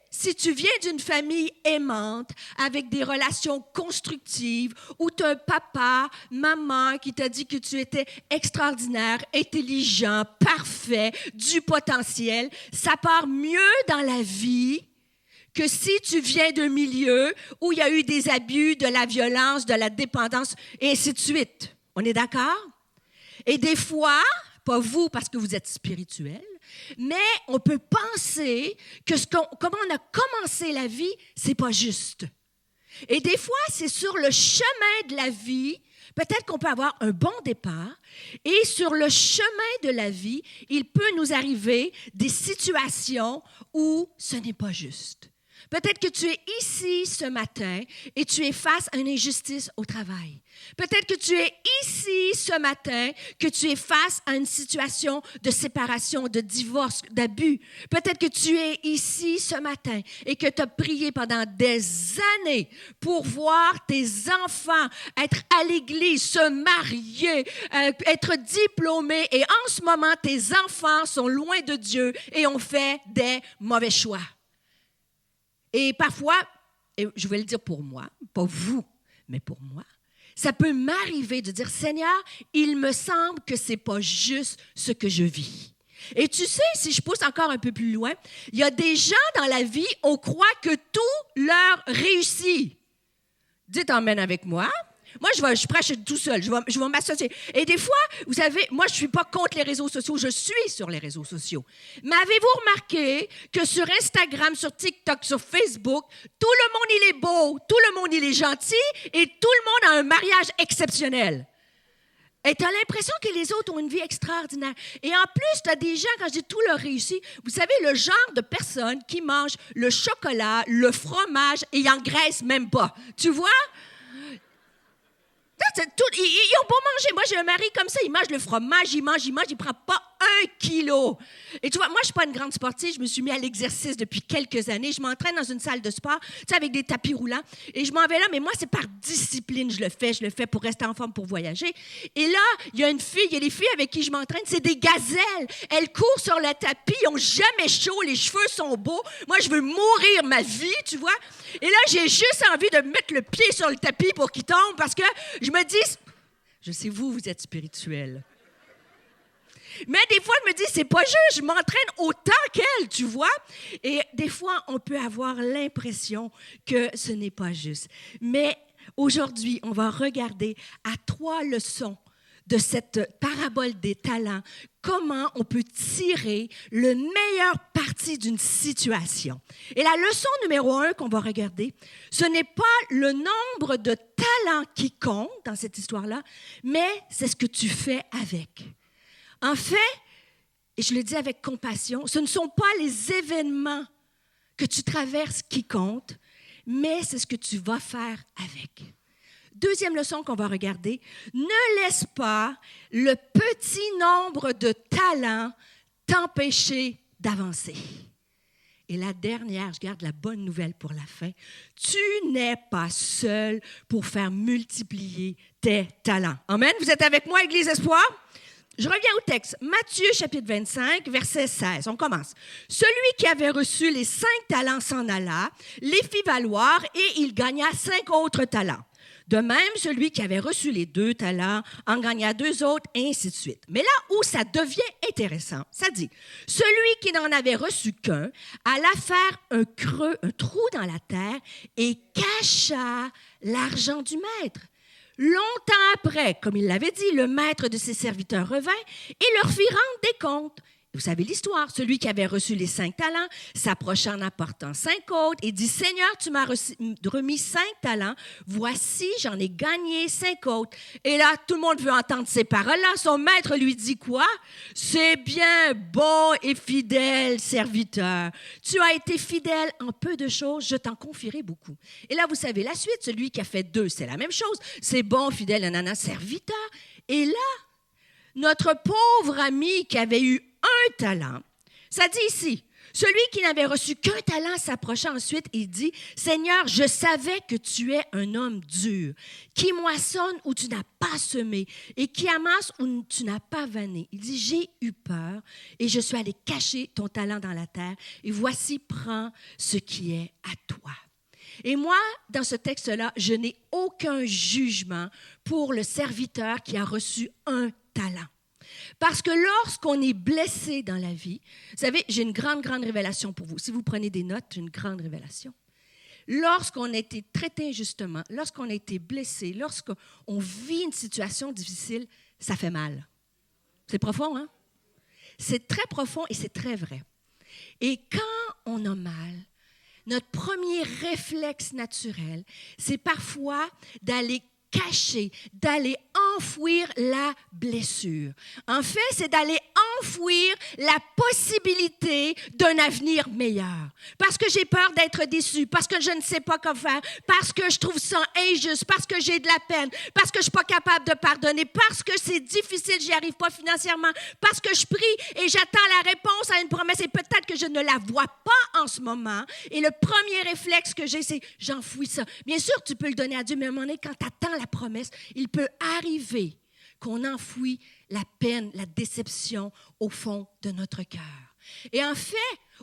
Si tu viens d'une famille aimante, avec des relations constructives, où tu as un papa, maman qui t'a dit que tu étais extraordinaire, intelligent, parfait, du potentiel, ça part mieux dans la vie que si tu viens d'un milieu où il y a eu des abus, de la violence, de la dépendance, et ainsi de suite. On est d'accord? Et des fois, pas vous parce que vous êtes spirituel, mais on peut penser que comment on a commencé la vie, c'est pas juste. Et des fois, c'est sur le chemin de la vie, peut-être qu'on peut avoir un bon départ, et sur le chemin de la vie, il peut nous arriver des situations où ce n'est pas juste. Peut-être que tu es ici ce matin et tu es face à une injustice au travail. Peut-être que tu es ici ce matin, que tu es face à une situation de séparation, de divorce, d'abus. Peut-être que tu es ici ce matin et que tu as prié pendant des années pour voir tes enfants être à l'église, se marier, être diplômés. Et en ce moment, tes enfants sont loin de Dieu et ont fait des mauvais choix. Et parfois, et je vais le dire pour moi, pas vous, mais pour moi, ça peut m'arriver de dire, Seigneur, il me semble que c'est pas juste ce que je vis. Et tu sais, si je pousse encore un peu plus loin, il y a des gens dans la vie, on croit que tout leur réussit. Dites amen avec moi. Moi, je prêche tout seul, je vais m'associer. Et des fois, vous savez, moi, je ne suis pas contre les réseaux sociaux, je suis sur les réseaux sociaux. Mais avez-vous remarqué que sur Instagram, sur TikTok, sur Facebook, tout le monde, il est beau, tout le monde, il est gentil et tout le monde a un mariage exceptionnel. Et tu as l'impression que les autres ont une vie extraordinaire. Et en plus, tu as des gens, quand je dis tout leur réussi, vous savez, le genre de personnes qui mangent le chocolat, le fromage et ils n'engraissent même pas. Tu vois? Ils ont beau manger. Moi, j'ai un mari comme ça, il mange le fromage, il mange, il prend pas kilo. Et tu vois, moi, je ne suis pas une grande sportive. Je me suis mis à l'exercice depuis quelques années. Je m'entraîne dans une salle de sport, tu sais, avec des tapis roulants. Et je m'en vais là, mais moi, c'est par discipline. Je le fais pour rester en forme, pour voyager. Et là, il y a les filles avec qui je m'entraîne, c'est des gazelles. Elles courent sur le tapis, ils n'ont jamais chaud, les cheveux sont beaux. Moi, je veux mourir ma vie, tu vois. Et là, j'ai juste envie de mettre le pied sur le tapis pour qu'il tombe parce que je me dis, je sais, vous êtes spirituel. Mais des fois, je me dis, c'est pas juste, je m'entraîne autant qu'elle, tu vois. Et des fois, on peut avoir l'impression que ce n'est pas juste. Mais aujourd'hui, on va regarder à 3 leçons de cette parabole des talents, comment on peut tirer le meilleur parti d'une situation. Et la leçon numéro 1 qu'on va regarder, ce n'est pas le nombre de talents qui compte dans cette histoire-là, mais c'est ce que tu fais avec. En fait, et je le dis avec compassion, ce ne sont pas les événements que tu traverses qui comptent, mais c'est ce que tu vas faire avec. Deuxième leçon qu'on va regarder, ne laisse pas le petit nombre de talents t'empêcher d'avancer. Et la dernière, je garde la bonne nouvelle pour la fin, tu n'es pas seul pour faire multiplier tes talents. Amen? Vous êtes avec moi, Église Espoir? Je reviens au texte. Matthieu, chapitre 25, verset 16. On commence. Celui qui avait reçu les 5 talents s'en alla, les fit valoir et il gagna 5 autres talents. De même, celui qui avait reçu les 2 talents en gagna 2 autres, et ainsi de suite. Mais là où ça devient intéressant, ça dit, celui qui n'en avait reçu qu'un alla faire un creux, un trou dans la terre et cacha l'argent du maître. Longtemps après, comme il l'avait dit, le maître de ses serviteurs revint et leur fit rendre des comptes. Vous savez l'histoire. Celui qui avait reçu les 5 talents s'approcha en apportant 5 autres et dit, « Seigneur, tu m'as remis 5 talents. Voici, j'en ai gagné 5 autres. » Et là, tout le monde veut entendre ces paroles-là. Son maître lui dit quoi? « C'est bien, bon et fidèle serviteur. Tu as été fidèle en peu de choses, je t'en confierai beaucoup. » Et là, vous savez la suite. Celui qui a fait 2, c'est la même chose. C'est bon, fidèle, nanana, serviteur. Et là, notre pauvre ami qui avait eu 1 talent, ça dit ici, celui qui n'avait reçu qu'un talent s'approcha ensuite et dit, « Seigneur, je savais que tu es un homme dur, qui moissonne où tu n'as pas semé et qui amasse où tu n'as pas vanné. » Il dit, « J'ai eu peur et je suis allé cacher ton talent dans la terre et voici, prends ce qui est à toi. » Et moi, dans ce texte-là, je n'ai aucun jugement pour le serviteur qui a reçu 1 talent. Parce que lorsqu'on est blessé dans la vie, vous savez, j'ai une grande révélation pour vous. Si vous prenez des notes, j'ai une grande révélation. Lorsqu'on a été traité injustement, lorsqu'on a été blessé, lorsqu'on vit une situation difficile, ça fait mal. C'est profond, hein? C'est très profond et c'est très vrai. Et quand on a mal, notre premier réflexe naturel, c'est parfois d'aller cacher, d'aller enfouir la blessure. En fait, c'est d'aller enfouir la possibilité d'un avenir meilleur. Parce que j'ai peur d'être déçu, parce que je ne sais pas quoi faire, parce que je trouve ça injuste, parce que j'ai de la peine, parce que je ne suis pas capable de pardonner, parce que c'est difficile, j'y arrive pas financièrement, parce que je prie et j'attends la réponse à une promesse et peut-être que je ne la vois pas en ce moment. Et le premier réflexe que j'ai, c'est j'enfouis ça. Bien sûr, tu peux le donner à Dieu, mais à un moment donné, quand tu attends la promesse, il peut arriver qu'on enfouit la peine, la déception au fond de notre cœur. Et en fait,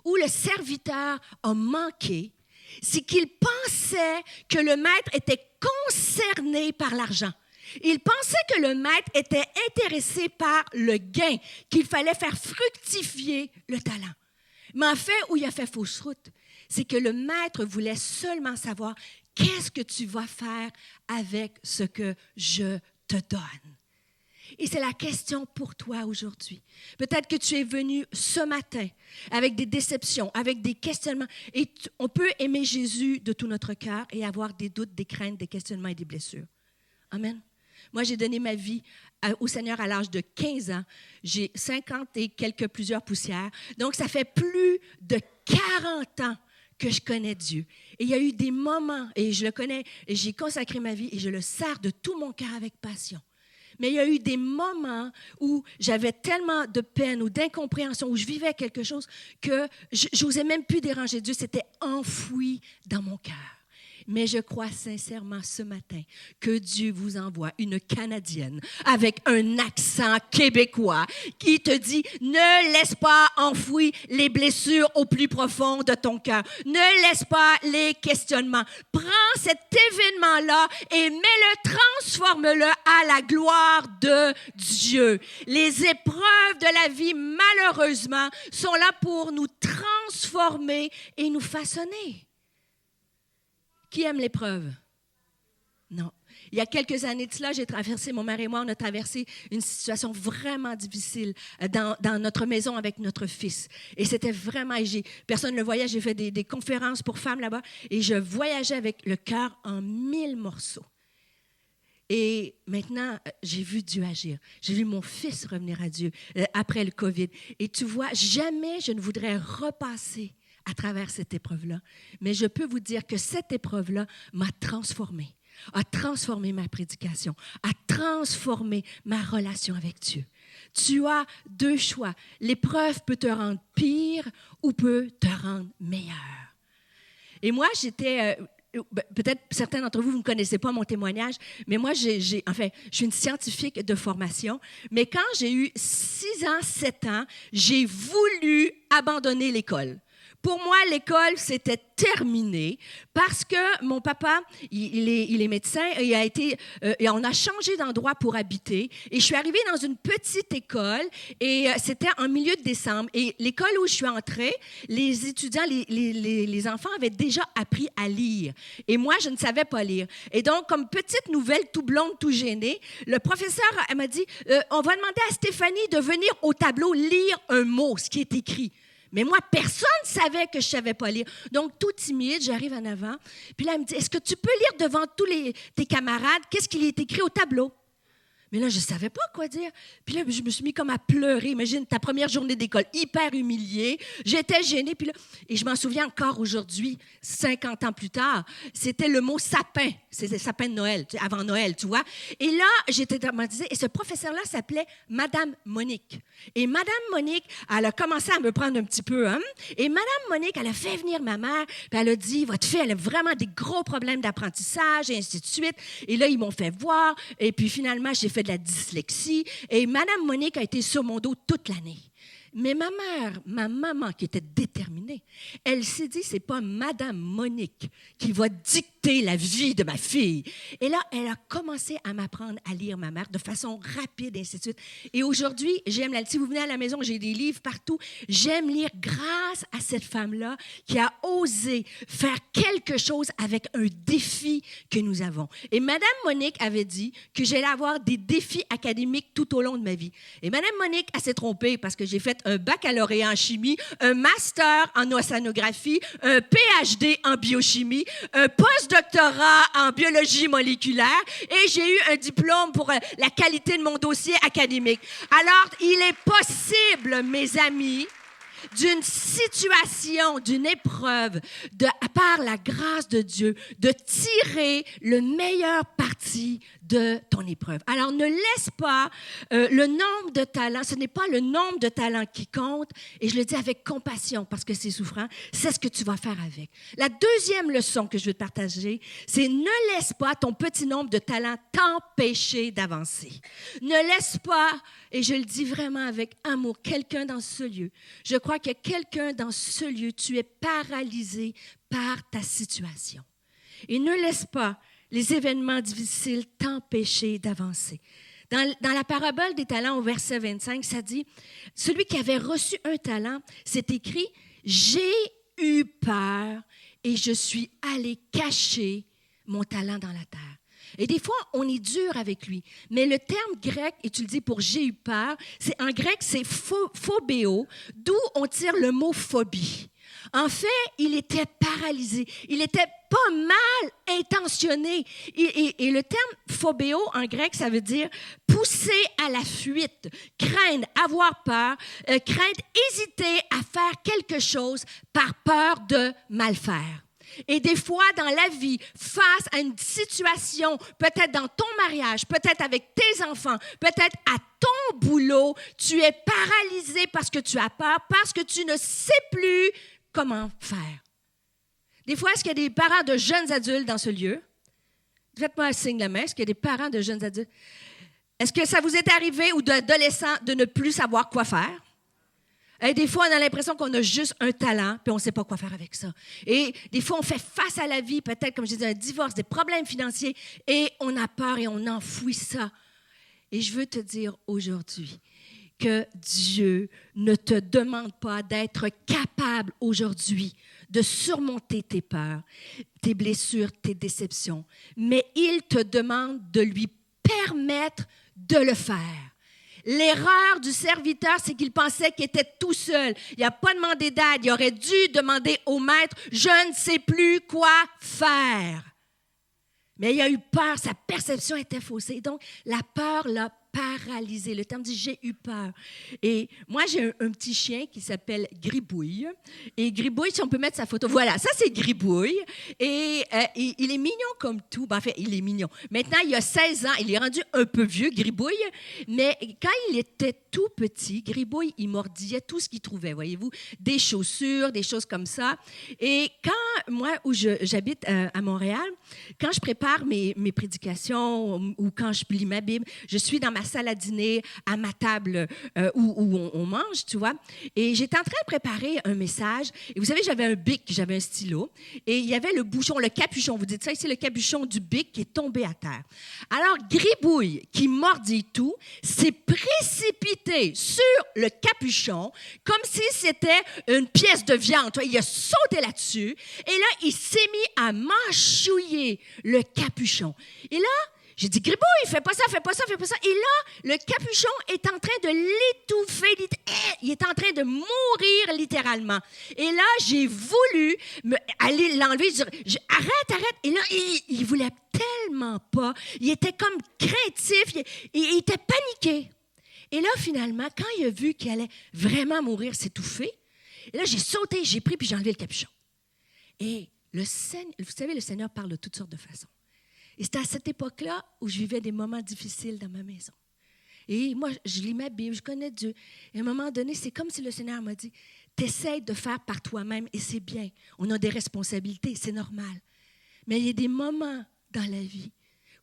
où le serviteur a manqué, c'est qu'il pensait que le maître était concerné par l'argent. Il pensait que le maître était intéressé par le gain, qu'il fallait faire fructifier le talent. Mais en fait, où il a fait fausse route, c'est que le maître voulait seulement savoir qu'est-ce que tu vas faire avec ce que je te donne. Et c'est la question pour toi aujourd'hui. Peut-être que tu es venu ce matin avec des déceptions, avec des questionnements. Et on peut aimer Jésus de tout notre cœur et avoir des doutes, des craintes, des questionnements et des blessures. Amen. Moi, j'ai donné ma vie au Seigneur à l'âge de 15 ans. J'ai 50 et plusieurs poussières. Donc, ça fait plus de 40 ans que je connais Dieu. Et il y a eu des moments, et je le connais, et j'ai consacré ma vie, et je le sers de tout mon cœur avec passion. Mais il y a eu des moments où j'avais tellement de peine ou d'incompréhension, où je vivais quelque chose que je n'osais même plus déranger Dieu. C'était enfoui dans mon cœur. Mais je crois sincèrement ce matin que Dieu vous envoie une Canadienne avec un accent québécois qui te dit « Ne laisse pas enfouir les blessures au plus profond de ton cœur. Ne laisse pas les questionnements. Prends cet événement-là et mets-le, transforme-le à la gloire de Dieu. » Les épreuves de la vie, malheureusement, sont là pour nous transformer et nous façonner. Qui aime l'épreuve? Non. Il y a quelques années de cela, mon mari et moi, on a traversé une situation vraiment difficile dans notre maison avec notre fils. Et c'était vraiment, personne ne le voyait, j'ai fait des conférences pour femmes là-bas et je voyageais avec le cœur en 1000 morceaux. Et maintenant, j'ai vu Dieu agir. J'ai vu mon fils revenir à Dieu après le COVID. Et tu vois, jamais je ne voudrais repasser à travers cette épreuve-là. Mais je peux vous dire que cette épreuve-là m'a transformée, a transformé ma prédication, a transformé ma relation avec Dieu. Tu as deux choix. L'épreuve peut te rendre pire ou peut te rendre meilleur. Et moi, j'étais... peut-être certains d'entre vous, vous ne connaissez pas mon témoignage, mais moi, je suis une scientifique de formation. Mais quand j'ai eu 6 ans, 7 ans, j'ai voulu abandonner l'école. Pour moi, l'école, c'était terminé parce que mon papa, il est médecin et on a changé d'endroit pour habiter. Et je suis arrivée dans une petite école et c'était en milieu de décembre. Et l'école où je suis entrée, les étudiants, les enfants avaient déjà appris à lire. Et moi, je ne savais pas lire. Et donc, comme petite nouvelle, tout blonde, tout gênée, le professeur m'a dit, on va demander à Stéphanie de venir au tableau lire un mot, ce qui est écrit. Mais moi, personne ne savait que je ne savais pas lire. Donc, tout timide, j'arrive en avant. Puis là, elle me dit, est-ce que tu peux lire devant tous tes camarades qu'est-ce qu'il est écrit au tableau? Mais là, je ne savais pas quoi dire. Puis là, je me suis mis comme à pleurer. Imagine, ta première journée d'école, hyper humiliée. J'étais gênée. Puis là, et je m'en souviens encore aujourd'hui, 50 ans plus tard, c'était le mot sapin. C'était sapin de Noël, avant Noël, tu vois. Et là, j'étais traumatisée. Et ce professeur-là s'appelait Madame Monique. Et Madame Monique, elle a commencé à me prendre un petit peu. Hein? Et Madame Monique, elle a fait venir ma mère. Puis elle a dit, votre fille, elle a vraiment des gros problèmes d'apprentissage, et ainsi de suite. Et là, ils m'ont fait voir. Et puis finalement, j'ai fait de la dyslexie. Et Madame Monique a été sur mon dos toute l'année. Mais ma maman, qui était déterminée, elle s'est dit, c'est pas Madame Monique qui va dicter la vie de ma fille. Et là, elle a commencé à m'apprendre à lire, ma mère, de façon rapide, et ainsi de suite. Et aujourd'hui, j'aime la... Si vous venez à la maison, j'ai des livres partout. J'aime lire grâce à cette femme-là qui a osé faire quelque chose avec un défi que nous avons. Et Madame Monique avait dit que j'allais avoir des défis académiques tout au long de ma vie. Et Madame Monique, elle s'est trompée parce que j'ai fait un baccalauréat en chimie, un master en océanographie, un PhD en biochimie, un postdoctorat en biologie moléculaire et j'ai eu un diplôme pour la qualité de mon dossier académique. Alors, il est possible, mes amis, d'une situation, d'une épreuve, par la grâce de Dieu, de tirer le meilleur parti de ton épreuve. Alors, ne laisse pas le nombre de talents, ce n'est pas le nombre de talents qui compte, et je le dis avec compassion parce que c'est souffrant, c'est ce que tu vas faire avec. La deuxième leçon que je veux te partager, c'est ne laisse pas ton petit nombre de talents t'empêcher d'avancer. Ne laisse pas, et je le dis vraiment avec amour, quelqu'un dans ce lieu. Je crois qu'il y a quelqu'un dans ce lieu, tu es paralysé par ta situation. Et ne laisse pas les événements difficiles t'empêcher d'avancer. Dans la parabole des talents au verset 25, ça dit, celui qui avait reçu un talent, c'est écrit, j'ai eu peur et je suis allé cacher mon talent dans la terre. Et des fois, on est dur avec lui. Mais le terme grec, utilisé pour « j'ai eu peur », en grec, c'est « phobéo », d'où on tire le mot « phobie ». En fait, il était paralysé. Il était pas mal intentionné. Et le terme « phobéo » en grec, ça veut dire pousser à la fuite, craindre, avoir peur, craindre, hésiter à faire quelque chose par peur de mal faire. Et des fois, dans la vie, face à une situation, peut-être dans ton mariage, peut-être avec tes enfants, peut-être à ton boulot, tu es paralysé parce que tu as peur, parce que tu ne sais plus comment faire. Des fois, est-ce qu'il y a des parents de jeunes adultes dans ce lieu? Faites-moi un signe de la main. Est-ce qu'il y a des parents de jeunes adultes? Est-ce que ça vous est arrivé ou d'adolescents de ne plus savoir quoi faire? Et des fois, on a l'impression qu'on a juste un talent, puis on ne sait pas quoi faire avec ça. Et des fois, on fait face à la vie, peut-être, comme je disais, un divorce, des problèmes financiers, et on a peur et on enfouit ça. Et je veux te dire aujourd'hui que Dieu ne te demande pas d'être capable aujourd'hui de surmonter tes peurs, tes blessures, tes déceptions, mais il te demande de lui permettre de le faire. L'erreur du serviteur, c'est qu'il pensait qu'il était tout seul. Il n'a pas demandé d'aide. Il aurait dû demander au maître, « Je ne sais plus quoi faire. » Mais il a eu peur, sa perception était faussée. Donc, la peur l'a paralysé. Le terme dit « j'ai eu peur ». Et moi, j'ai un petit chien qui s'appelle Gribouille. Et Gribouille, si on peut mettre sa photo, voilà, ça c'est Gribouille. Et il est mignon comme tout. Ben, en fait, il est mignon. Maintenant, il a 16 ans. Il est rendu un peu vieux, Gribouille. Mais quand il était tout petit, Gribouille, il mordillait tout ce qu'il trouvait, voyez-vous. Des chaussures, des choses comme ça. Et quand, moi, où j'habite à Montréal, quand je prépare mes prédications ou quand je lis ma Bible, je suis dans ma salle à dîner, à ma table où on mange, tu vois. Et j'étais en train de préparer un message. Et vous savez, j'avais un bic, j'avais un stylo. Et il y avait le bouchon, le capuchon. Vous dites ça, c'est le capuchon du bic qui est tombé à terre. Alors, Gribouille, qui mordit tout, s'est précipité sur le capuchon comme si c'était une pièce de viande. Tu vois, il a sauté là-dessus. Et là, il s'est mis à mâchouiller le capuchon. Et là, j'ai dit, Gribouille, fais pas ça, fais pas ça, fais pas ça. Et là, le capuchon est en train de l'étouffer. Il est en train de mourir littéralement. Et là, j'ai voulu aller l'enlever. Arrête. Et là, il voulait tellement pas. Il était comme craintif. Il était paniqué. Et là, finalement, quand il a vu qu'il allait vraiment mourir, s'étouffer, et là, j'ai sauté, j'ai pris, puis j'ai enlevé le capuchon. Et vous savez, le Seigneur parle de toutes sortes de façons. Et c'était à cette époque-là où je vivais des moments difficiles dans ma maison. Et moi, je lis ma Bible, je connais Dieu. Et à un moment donné, c'est comme si le Seigneur m'a dit, t'essayes de faire par toi-même et c'est bien. On a des responsabilités, c'est normal. Mais il y a des moments dans la vie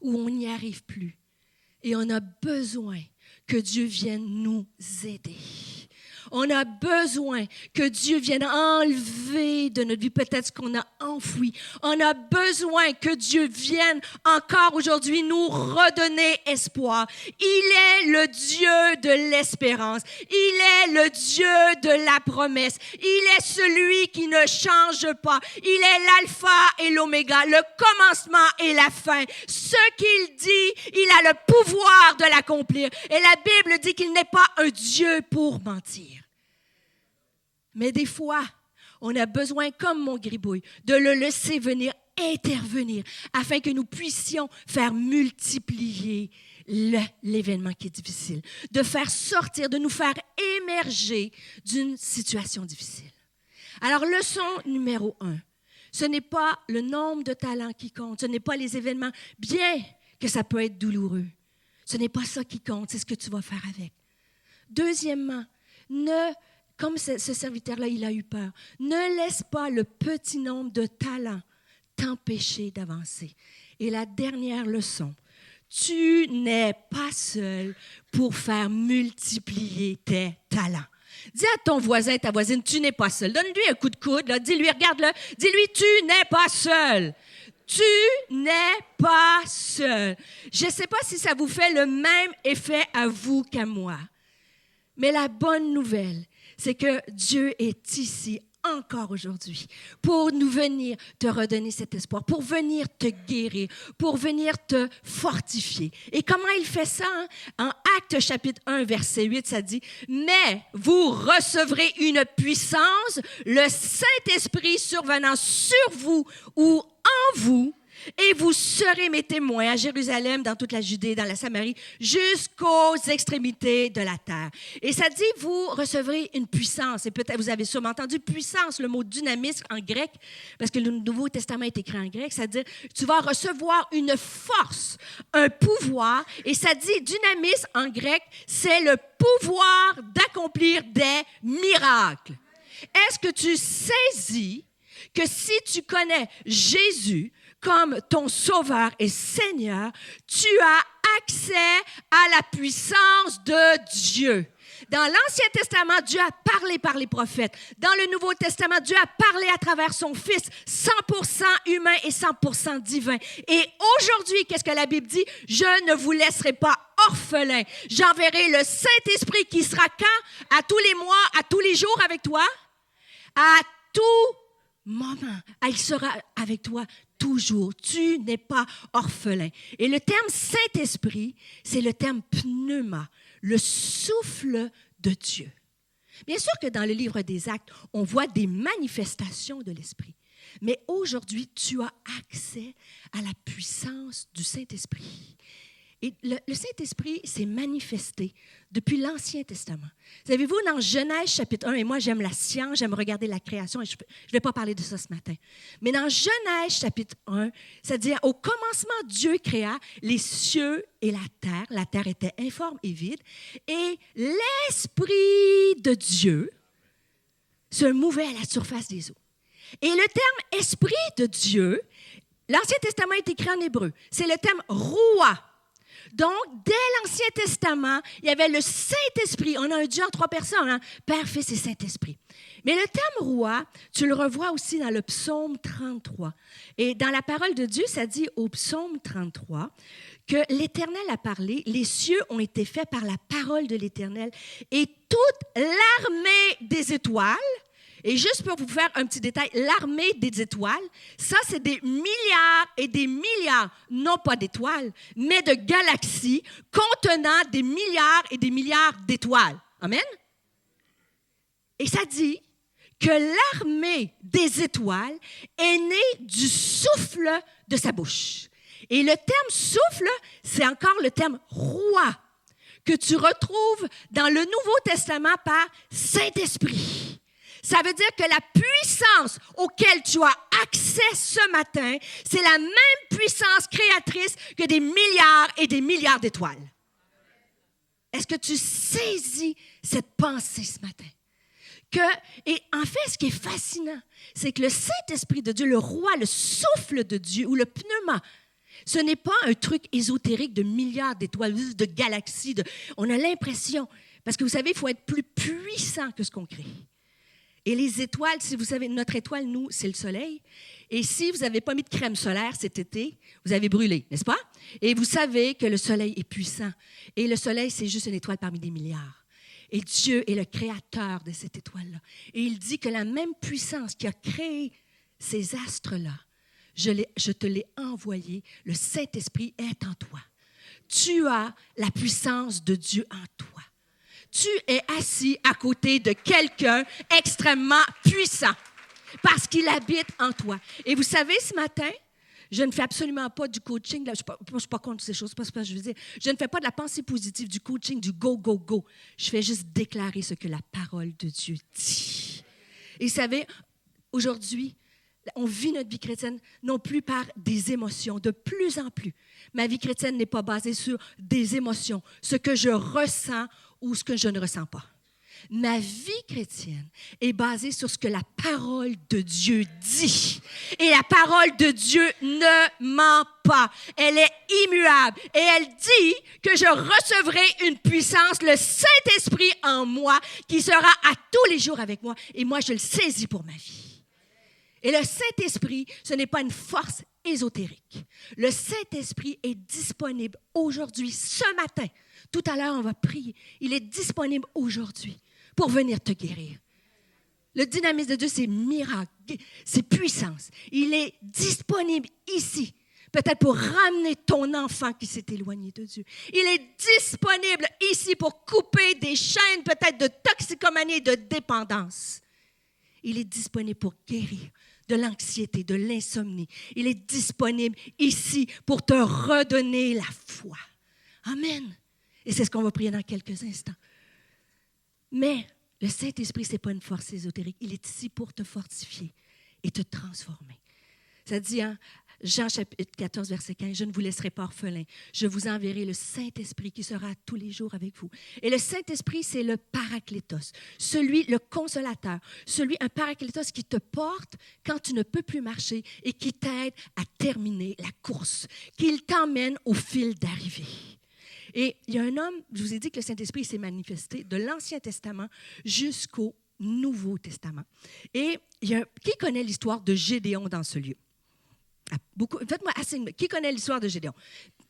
où on n'y arrive plus. Et on a besoin que Dieu vienne nous aider. On a besoin que Dieu vienne enlever de notre vie peut-être ce qu'on a enfoui. On a besoin que Dieu vienne encore aujourd'hui nous redonner espoir. Il est le Dieu de l'espérance. Il est le Dieu de la promesse. Il est celui qui ne change pas. Il est l'alpha et l'oméga, le commencement et la fin. Ce qu'il dit, il a le pouvoir de l'accomplir. Et la Bible dit qu'il n'est pas un Dieu pour mentir. Mais des fois, on a besoin, comme mon Gribouille, de le laisser venir intervenir afin que nous puissions faire multiplier l'événement qui est difficile, de faire sortir, de nous faire émerger d'une situation difficile. Alors, leçon numéro 1, ce n'est pas le nombre de talents qui compte, ce n'est pas les événements, bien que ça peut être douloureux. Ce n'est pas ça qui compte, c'est ce que tu vas faire avec. Deuxièmement, comme ce serviteur-là, il a eu peur. Ne laisse pas le petit nombre de talents t'empêcher d'avancer. Et la dernière leçon, tu n'es pas seul pour faire multiplier tes talents. Dis à ton voisin, ta voisine, tu n'es pas seul. Donne-lui un coup de coude, là. Dis-lui, regarde-le. Dis-lui, tu n'es pas seul. Tu n'es pas seul. Je ne sais pas si ça vous fait le même effet à vous qu'à moi. Mais la bonne nouvelle, c'est que Dieu est ici encore aujourd'hui pour nous venir te redonner cet espoir, pour venir te guérir, pour venir te fortifier. Et comment il fait ça? En Actes chapitre 1, verset 8, ça dit « Mais vous recevrez une puissance, le Saint-Esprit survenant sur vous ou en vous, Et vous serez mes témoins à Jérusalem, dans toute la Judée, dans la Samarie, jusqu'aux extrémités de la terre. Et ça dit, vous recevrez une puissance. Et peut-être, vous avez sûrement entendu puissance, le mot dynamisme en grec, parce que le Nouveau Testament est écrit en grec. Ça dit, tu vas recevoir une force, un pouvoir. Et ça dit, dynamisme en grec, c'est le pouvoir d'accomplir des miracles. Est-ce que tu saisis que si tu connais Jésus comme ton Sauveur et Seigneur, tu as accès à la puissance de Dieu? Dans l'Ancien Testament, Dieu a parlé par les prophètes. Dans le Nouveau Testament, Dieu a parlé à travers son Fils, 100% humain et 100% divin. Et aujourd'hui, qu'est-ce que la Bible dit? Je ne vous laisserai pas orphelin. J'enverrai le Saint-Esprit qui sera quand? À tous les mois, à tous les jours avec toi? À tout moment. Il sera avec toi toujours. Tu n'es pas orphelin. Et le terme Saint-Esprit, c'est le terme pneuma, le souffle de Dieu. Bien sûr que dans le livre des Actes, on voit des manifestations de l'Esprit. Mais aujourd'hui, tu as accès à la puissance du Saint-Esprit. Et le Saint-Esprit s'est manifesté depuis l'Ancien Testament. Savez-vous, dans Genèse chapitre 1, et moi j'aime la science, j'aime regarder la création, et je ne vais pas parler de ça ce matin. Mais dans Genèse chapitre 1, ça dit, au commencement, Dieu créa les cieux et la terre. La terre était informe et vide. Et l'Esprit de Dieu se mouvait à la surface des eaux. Et le terme Esprit de Dieu, l'Ancien Testament est écrit en hébreu. C'est le terme Roua. Donc, dès l'Ancien Testament, il y avait le Saint-Esprit. On a un Dieu en 3 personnes, hein? Père, Fils et Saint-Esprit. Mais le terme roi, tu le revois aussi dans le psaume 33. Et dans la parole de Dieu, ça dit au psaume 33 que l'Éternel a parlé, les cieux ont été faits par la parole de l'Éternel et toute l'armée des étoiles. Et juste pour vous faire un petit détail, l'armée des étoiles, ça, c'est des milliards et des milliards, non pas d'étoiles, mais de galaxies contenant des milliards et des milliards d'étoiles. Amen? Et ça dit que l'armée des étoiles est née du souffle de sa bouche. Et le terme souffle, c'est encore le terme roi que tu retrouves dans le Nouveau Testament par Saint-Esprit. Ça veut dire que la puissance auquel tu as accès ce matin, c'est la même puissance créatrice que des milliards et des milliards d'étoiles. Est-ce que tu saisis cette pensée ce matin? Et en fait, ce qui est fascinant, c'est que le Saint-Esprit de Dieu, le roi, le souffle de Dieu ou le pneuma, ce n'est pas un truc ésotérique de milliards d'étoiles, de galaxies. On a l'impression, parce que vous savez, il faut être plus puissant que ce qu'on crée. Et les étoiles, si vous savez, notre étoile, nous, c'est le soleil. Et si vous n'avez pas mis de crème solaire cet été, vous avez brûlé, n'est-ce pas? Et vous savez que le soleil est puissant. Et le soleil, c'est juste une étoile parmi des milliards. Et Dieu est le créateur de cette étoile-là. Et il dit que la même puissance qui a créé ces astres-là, je te l'ai envoyé, le Saint-Esprit est en toi. Tu as la puissance de Dieu en toi. Tu es assis à côté de quelqu'un extrêmement puissant parce qu'il habite en toi. Et vous savez, ce matin, je ne fais absolument pas du coaching. Je ne suis pas contre ces choses, c'est pas ce que je veux dire. Je ne fais pas de la pensée positive, du coaching, du go, go, go. Je fais juste déclarer ce que la parole de Dieu dit. Et vous savez, aujourd'hui, on vit notre vie chrétienne non plus par des émotions, de plus en plus. Ma vie chrétienne n'est pas basée sur des émotions, ce que je ressens ou ce que je ne ressens pas. Ma vie chrétienne est basée sur ce que la parole de Dieu dit. Et la parole de Dieu ne ment pas. Elle est immuable. Et elle dit que je recevrai une puissance, le Saint-Esprit en moi, qui sera à tous les jours avec moi. Et moi, je le saisis pour ma vie. Et le Saint-Esprit, ce n'est pas une force ésotérique. Le Saint-Esprit est disponible aujourd'hui, ce matin. Tout à l'heure, on va prier. Il est disponible aujourd'hui pour venir te guérir. Le dynamisme de Dieu, c'est miracle, c'est puissance. Il est disponible ici, peut-être pour ramener ton enfant qui s'est éloigné de Dieu. Il est disponible ici pour couper des chaînes peut-être de toxicomanie et de dépendance. Il est disponible pour guérir de l'anxiété, de l'insomnie. Il est disponible ici pour te redonner la foi. Amen. Et c'est ce qu'on va prier dans quelques instants. Mais le Saint-Esprit, ce n'est pas une force ésotérique. Il est ici pour te fortifier et te transformer. Ça dit, hein, Jean chapitre 14, verset 15, « Je ne vous laisserai pas orphelins. Je vous enverrai le Saint-Esprit qui sera tous les jours avec vous. » Et le Saint-Esprit, c'est le Paraclétos, le consolateur, un Paraclétos qui te porte quand tu ne peux plus marcher et qui t'aide à terminer la course, qu'il t'emmène au fil d'arrivée. Et il y a un homme, je vous ai dit que le Saint-Esprit s'est manifesté de l'Ancien Testament jusqu'au Nouveau Testament. Et qui connaît l'histoire de Gédéon dans ce lieu? Faites-moi assez. Qui connaît l'histoire de Gédéon?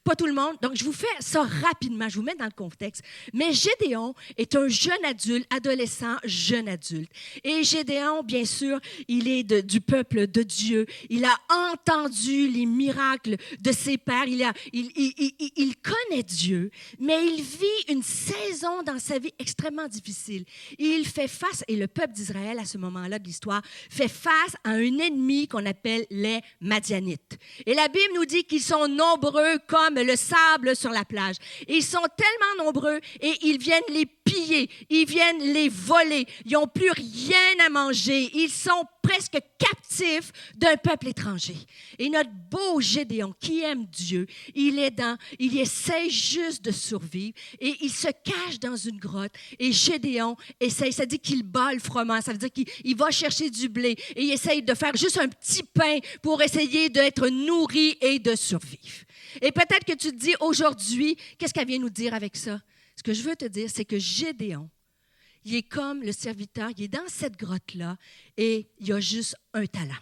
Pas tout le monde. Donc, je vous fais ça rapidement. Je vous mets dans le contexte. Mais Gédéon est un jeune adulte, adolescent, jeune adulte. Et Gédéon, bien sûr, il est du peuple de Dieu. Il a entendu les miracles de ses pères. Il connaît Dieu, mais il vit une saison dans sa vie extrêmement difficile. Il fait face, et le peuple d'Israël, à ce moment-là de l'histoire, fait face à un ennemi qu'on appelle les Madianites. Et la Bible nous dit qu'ils sont nombreux comme le sable sur la plage. Et ils sont tellement nombreux et ils viennent les piller, ils viennent les voler. Ils n'ont plus rien à manger. Ils sont presque captifs d'un peuple étranger. Et notre beau Gédéon, qui aime Dieu, il essaie juste de survivre et il se cache dans une grotte. Et Gédéon essaie, ça dit qu'il bat le froment, ça veut dire qu'il va chercher du blé et il essaie de faire juste un petit pain pour essayer d'être nourri et de survivre. Et peut-être que tu te dis aujourd'hui, qu'est-ce qu'elle vient nous dire avec ça? Ce que je veux te dire, c'est que Gédéon, il est comme le serviteur, il est dans cette grotte-là et il a juste un talent.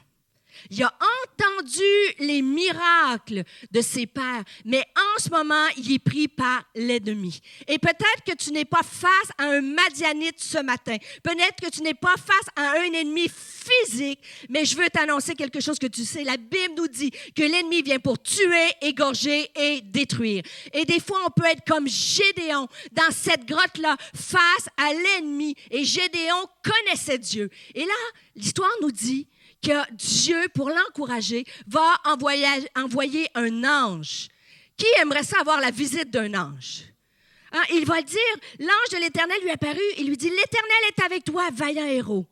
Il a entendu les miracles de ses pères, mais en ce moment, il est pris par l'ennemi. Et peut-être que tu n'es pas face à un Madianite ce matin. Peut-être que tu n'es pas face à un ennemi physique, mais je veux t'annoncer quelque chose que tu sais. La Bible nous dit que l'ennemi vient pour tuer, égorger et détruire. Et des fois, on peut être comme Gédéon dans cette grotte-là face à l'ennemi. Et Gédéon connaissait Dieu. Et là, l'histoire nous dit que Dieu, pour l'encourager, va envoyer un ange. Qui aimerait ça avoir la visite d'un ange? Hein, il va dire, l'ange de l'Éternel lui est apparu et lui dit, « L'Éternel est avec toi, vaillant héros. »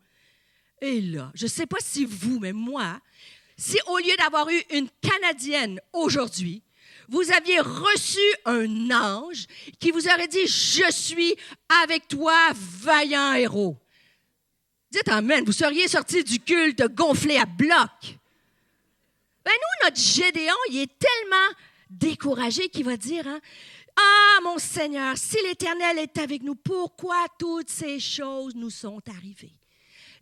Et là, je ne sais pas si vous, mais moi, si au lieu d'avoir eu une Canadienne aujourd'hui, vous aviez reçu un ange qui vous aurait dit, « Je suis avec toi, vaillant héros. » Dites amen, vous seriez sortis du culte gonflé à bloc. Ben nous, notre Gédéon, il est tellement découragé qu'il va dire, hein, « Ah, mon Seigneur, si l'Éternel est avec nous, pourquoi toutes ces choses nous sont arrivées? »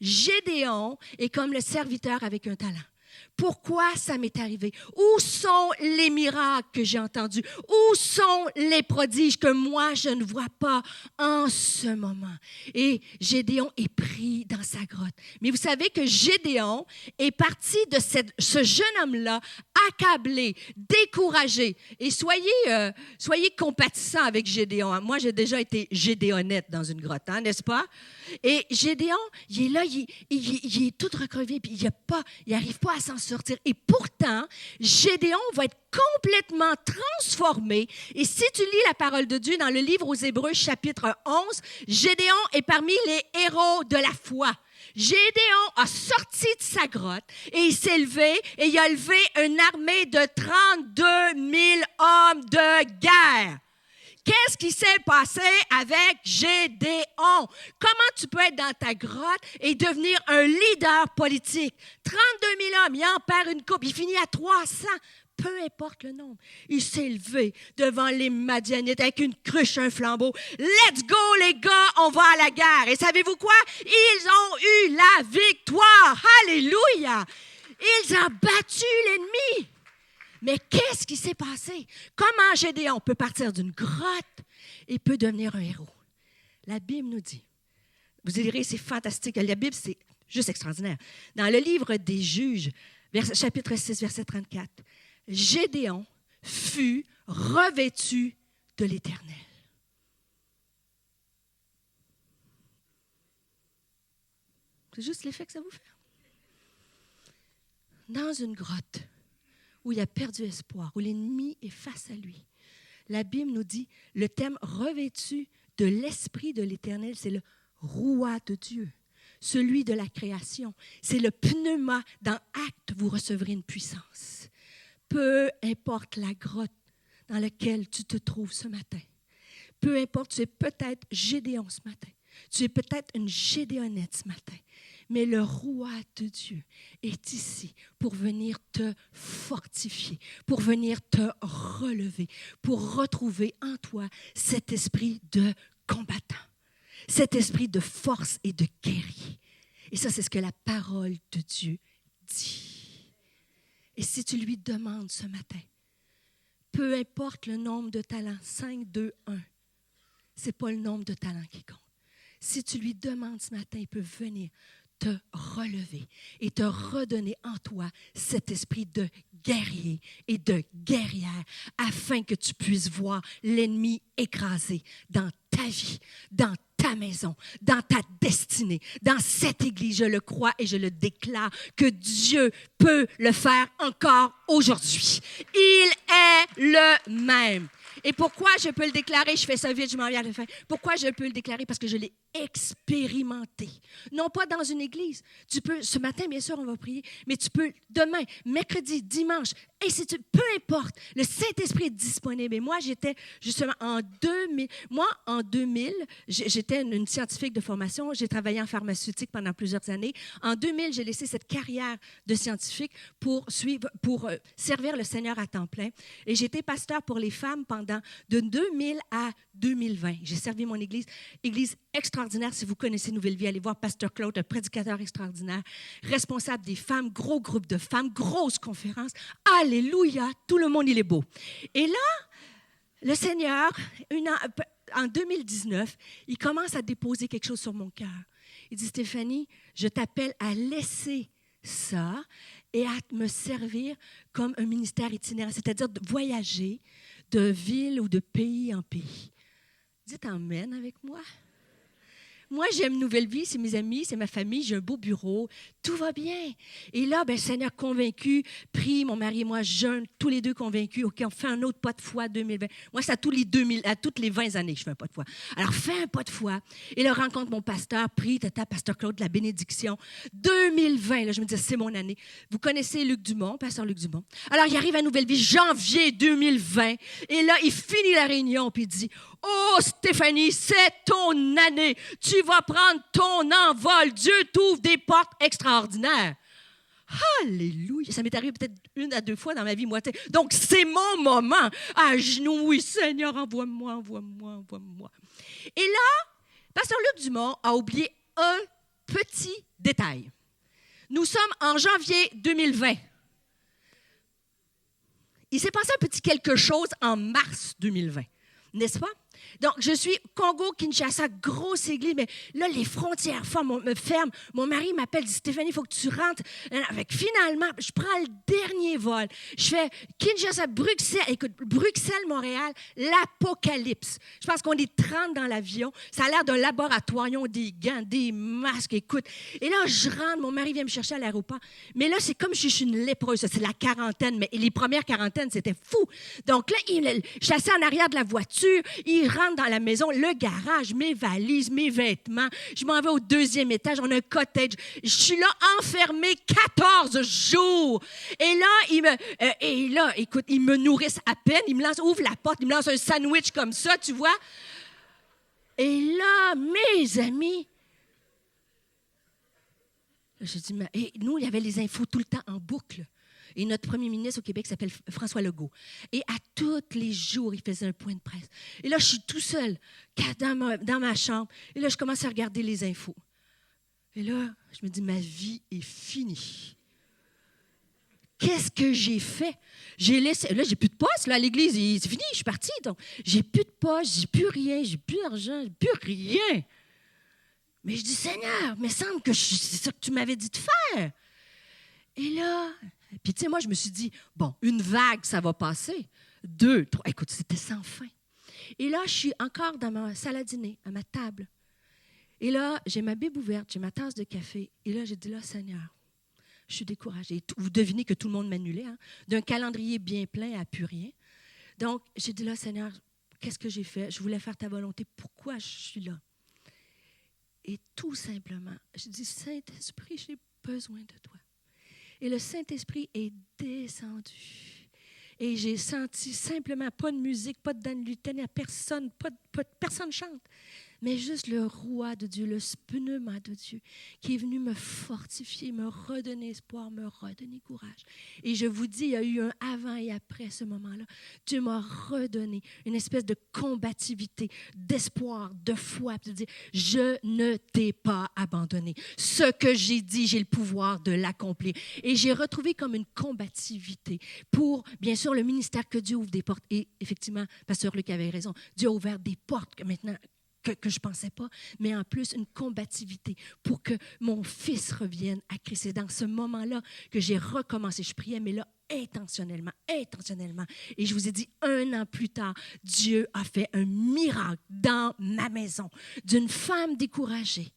Gédéon est comme le serviteur avec un talent. Pourquoi ça m'est arrivé? Où sont les miracles que j'ai entendus? Où sont les prodiges que moi, je ne vois pas en ce moment? Et Gédéon est pris dans sa grotte. Mais vous savez que Gédéon est parti de ce jeune homme-là, accablé, découragé. Et soyez compatissants avec Gédéon. Moi, j'ai déjà été gédéonette dans une grotte, hein, n'est-ce pas? Et Gédéon, il est là, il est tout recrevé, puis il n'arrive pas à s'en sortir. Et pourtant, Gédéon va être complètement transformé. Et si tu lis la parole de Dieu dans le livre aux Hébreux, chapitre 11, Gédéon est parmi les héros de la foi. Gédéon a sorti de sa grotte et il s'est levé et il a levé une armée de 32 000 hommes de guerre. Qu'est-ce qui s'est passé avec Gédéon? Comment tu peux être dans ta grotte et devenir un leader politique? 32 000 hommes, il en perd une coupe, il finit à 300. Peu importe le nombre. Il s'est levé devant les Madianites avec une cruche, un flambeau. Let's go, les gars, on va à la guerre. Et savez-vous quoi? Ils ont eu la victoire. Alléluia! Ils ont battu l'ennemi. Mais qu'est-ce qui s'est passé? Comment Gédéon peut partir d'une grotte et peut devenir un héros? La Bible nous dit, vous direz, c'est fantastique. La Bible, c'est juste extraordinaire. Dans le livre des Juges, chapitre 6, verset 34, Gédéon fut revêtu de l'Éternel. C'est juste l'effet que ça vous fait. dans une grotte où il a perdu espoir, où l'ennemi est face à lui. La Bible nous dit, le thème revêtu de l'Esprit de l'Éternel, c'est le roi de Dieu, celui de la création. C'est le pneuma. Dans Actes, vous recevrez une puissance. Peu importe la grotte dans laquelle tu te trouves ce matin, peu importe, tu es peut-être Gédéon ce matin, tu es peut-être une Gédéonette ce matin, mais le roi de Dieu est ici pour venir te fortifier, pour venir te relever, pour retrouver en toi cet esprit de combattant, cet esprit de force et de guerrier. Et ça, c'est ce que la parole de Dieu dit. Et si tu lui demandes ce matin, peu importe le nombre de talents, 5, 2, 1, ce n'est pas le nombre de talents qui compte. Si tu lui demandes ce matin, il peut venir te relever et te redonner en toi cet esprit de guerrier et de guerrière afin que tu puisses voir l'ennemi écrasé dans ta vie, dans ta maison, dans ta destinée, dans cette église. Je le crois et je le déclare que Dieu peut le faire encore aujourd'hui. Il est le même. Et pourquoi je peux le déclarer? Je fais ça vite, je m'en viens à la fin. Pourquoi je peux le déclarer? Parce que je l'ai expérimenté. Non pas dans une église. Tu peux, ce matin, bien sûr, on va prier, mais tu peux demain, mercredi, dimanche, et si tu, peu importe, le Saint-Esprit est disponible. Et moi, j'étais justement en 2000, j'étais une scientifique de formation. J'ai travaillé en pharmaceutique pendant plusieurs années. En 2000, j'ai laissé cette carrière de scientifique pour servir le Seigneur à temps plein. Et j'étais pasteur pour les femmes pendant de 2000 à 2020. J'ai servi mon église extraordinaire. Si vous connaissez Nouvelle Vie, allez voir Pasteur Claude, un prédicateur extraordinaire, responsable des femmes, gros groupe de femmes, grosse conférence. Alléluia, tout le monde, il est beau. Et là, le Seigneur, en 2019, il commence à déposer quelque chose sur mon cœur. Il dit, Stéphanie, je t'appelle à laisser ça et à me servir comme un ministère itinérant, c'est-à-dire de voyager de ville ou de pays en pays. Dites amen avec moi. Moi, j'aime Nouvelle Vie, c'est mes amis, c'est ma famille, j'ai un beau bureau, tout va bien. Et là, ben, Seigneur convaincu, prie, mon mari et moi jeûne, tous les deux convaincus, OK, on fait un autre pas de foi 2020. Moi, c'est à toutes les 20 années que je fais un pas de foi. Alors, fais un pas de foi. Et là, rencontre mon pasteur, prie, pasteur Claude, la bénédiction. 2020, là, je me disais, c'est mon année. Vous connaissez Luc Dumont, pasteur Luc Dumont. Alors, il arrive à Nouvelle Vie, janvier 2020. Et là, il finit la réunion, puis il dit, oh, Stéphanie, c'est ton année. Tu vas prendre ton envol. Dieu t'ouvre des portes extraordinaires. Alléluia. Ça m'est arrivé peut-être 1 à 2 fois dans ma vie, moi. Donc, c'est mon moment. À genoux, oui, Seigneur, envoie-moi, envoie-moi, envoie-moi. Et là, pasteur Luc Dumont a oublié un petit détail. Nous sommes en janvier 2020. Il s'est passé un petit quelque chose en mars 2020. N'est-ce pas? Donc, je suis Congo-Kinshasa, grosse église, mais là, les frontières me ferment. Mon mari m'appelle, dit, Stéphanie, il faut que tu rentres. Avec, finalement, je prends le dernier vol. Je fais Kinshasa-Bruxelles. Écoute, Bruxelles-Montréal, l'apocalypse. Je pense qu'on est 30 dans l'avion. Ça a l'air d'un laboratoire. Ils ont des gants, des masques. Écoute. Et là, je rentre. Mon mari vient me chercher à l'aéroport. Mais là, c'est comme si je suis une lépreuse. C'est la quarantaine. Mais les premières quarantaines, c'était fou. Donc là, je suis assis en arrière de la voiture. Il rentre dans la maison, le garage, mes valises, mes vêtements. Je m'en vais au 2e étage, on a un cottage. Je suis là enfermée 14 jours. Et là, écoute, ils me nourrissent à peine. Ils me lancent, ouvre la porte, ils me lancent un sandwich comme ça, tu vois. Et là, mes amis, je dis, et nous, il y avait les infos tout le temps en boucle. Et notre premier ministre au Québec s'appelle François Legault. Et à tous les jours, il faisait un point de presse. Et là, je suis tout seul dans ma chambre. Et là, je commence à regarder les infos. Et là, je me dis, ma vie est finie. Qu'est-ce que j'ai fait? Là, j'ai plus de poste. Là, à l'église, c'est fini, je suis partie. Donc, j'ai plus de poste, j'ai plus rien, j'ai plus d'argent, j'ai plus rien. Mais je dis, Seigneur, il me semble que c'est ça que tu m'avais dit de faire. Et là, puis tu sais, moi, je me suis dit, bon, une vague, ça va passer. 2, 3, écoute, c'était sans fin. Et là, je suis encore dans ma salle à dîner, à ma table. Et là, j'ai ma Bible ouverte, j'ai ma tasse de café. Et là, j'ai dit, là, Seigneur, je suis découragée. Vous devinez que tout le monde m'annulait, hein? D'un calendrier bien plein à plus rien. Donc, j'ai dit là, Seigneur, qu'est-ce que j'ai fait? Je voulais faire ta volonté. Pourquoi je suis là? Et tout simplement, je dis, Saint-Esprit, j'ai besoin de toi. Et le Saint-Esprit est descendu. Et j'ai senti simplement, pas de musique, pas de Dan Luther, personne, personne chante, mais juste le roi de Dieu, le pneuma de Dieu, qui est venu me fortifier, me redonner espoir, me redonner courage. Et je vous dis, il y a eu un avant et après ce moment-là. Dieu m'a redonné une espèce de combativité, d'espoir, de foi, de dire, je ne t'ai pas abandonné. Ce que j'ai dit, j'ai le pouvoir de l'accomplir. Et j'ai retrouvé comme une combativité pour, bien sûr, le ministère que Dieu ouvre des portes. Et effectivement, Pasteur Luc avait raison, Dieu a ouvert des portes que maintenant, que je ne pensais pas, mais en plus une combativité pour que mon fils revienne à Christ. C'est dans ce moment-là que j'ai recommencé. Je priais, mais là, intentionnellement. Et je vous ai dit, 1 an plus tard, Dieu a fait un miracle dans ma maison d'une femme découragée.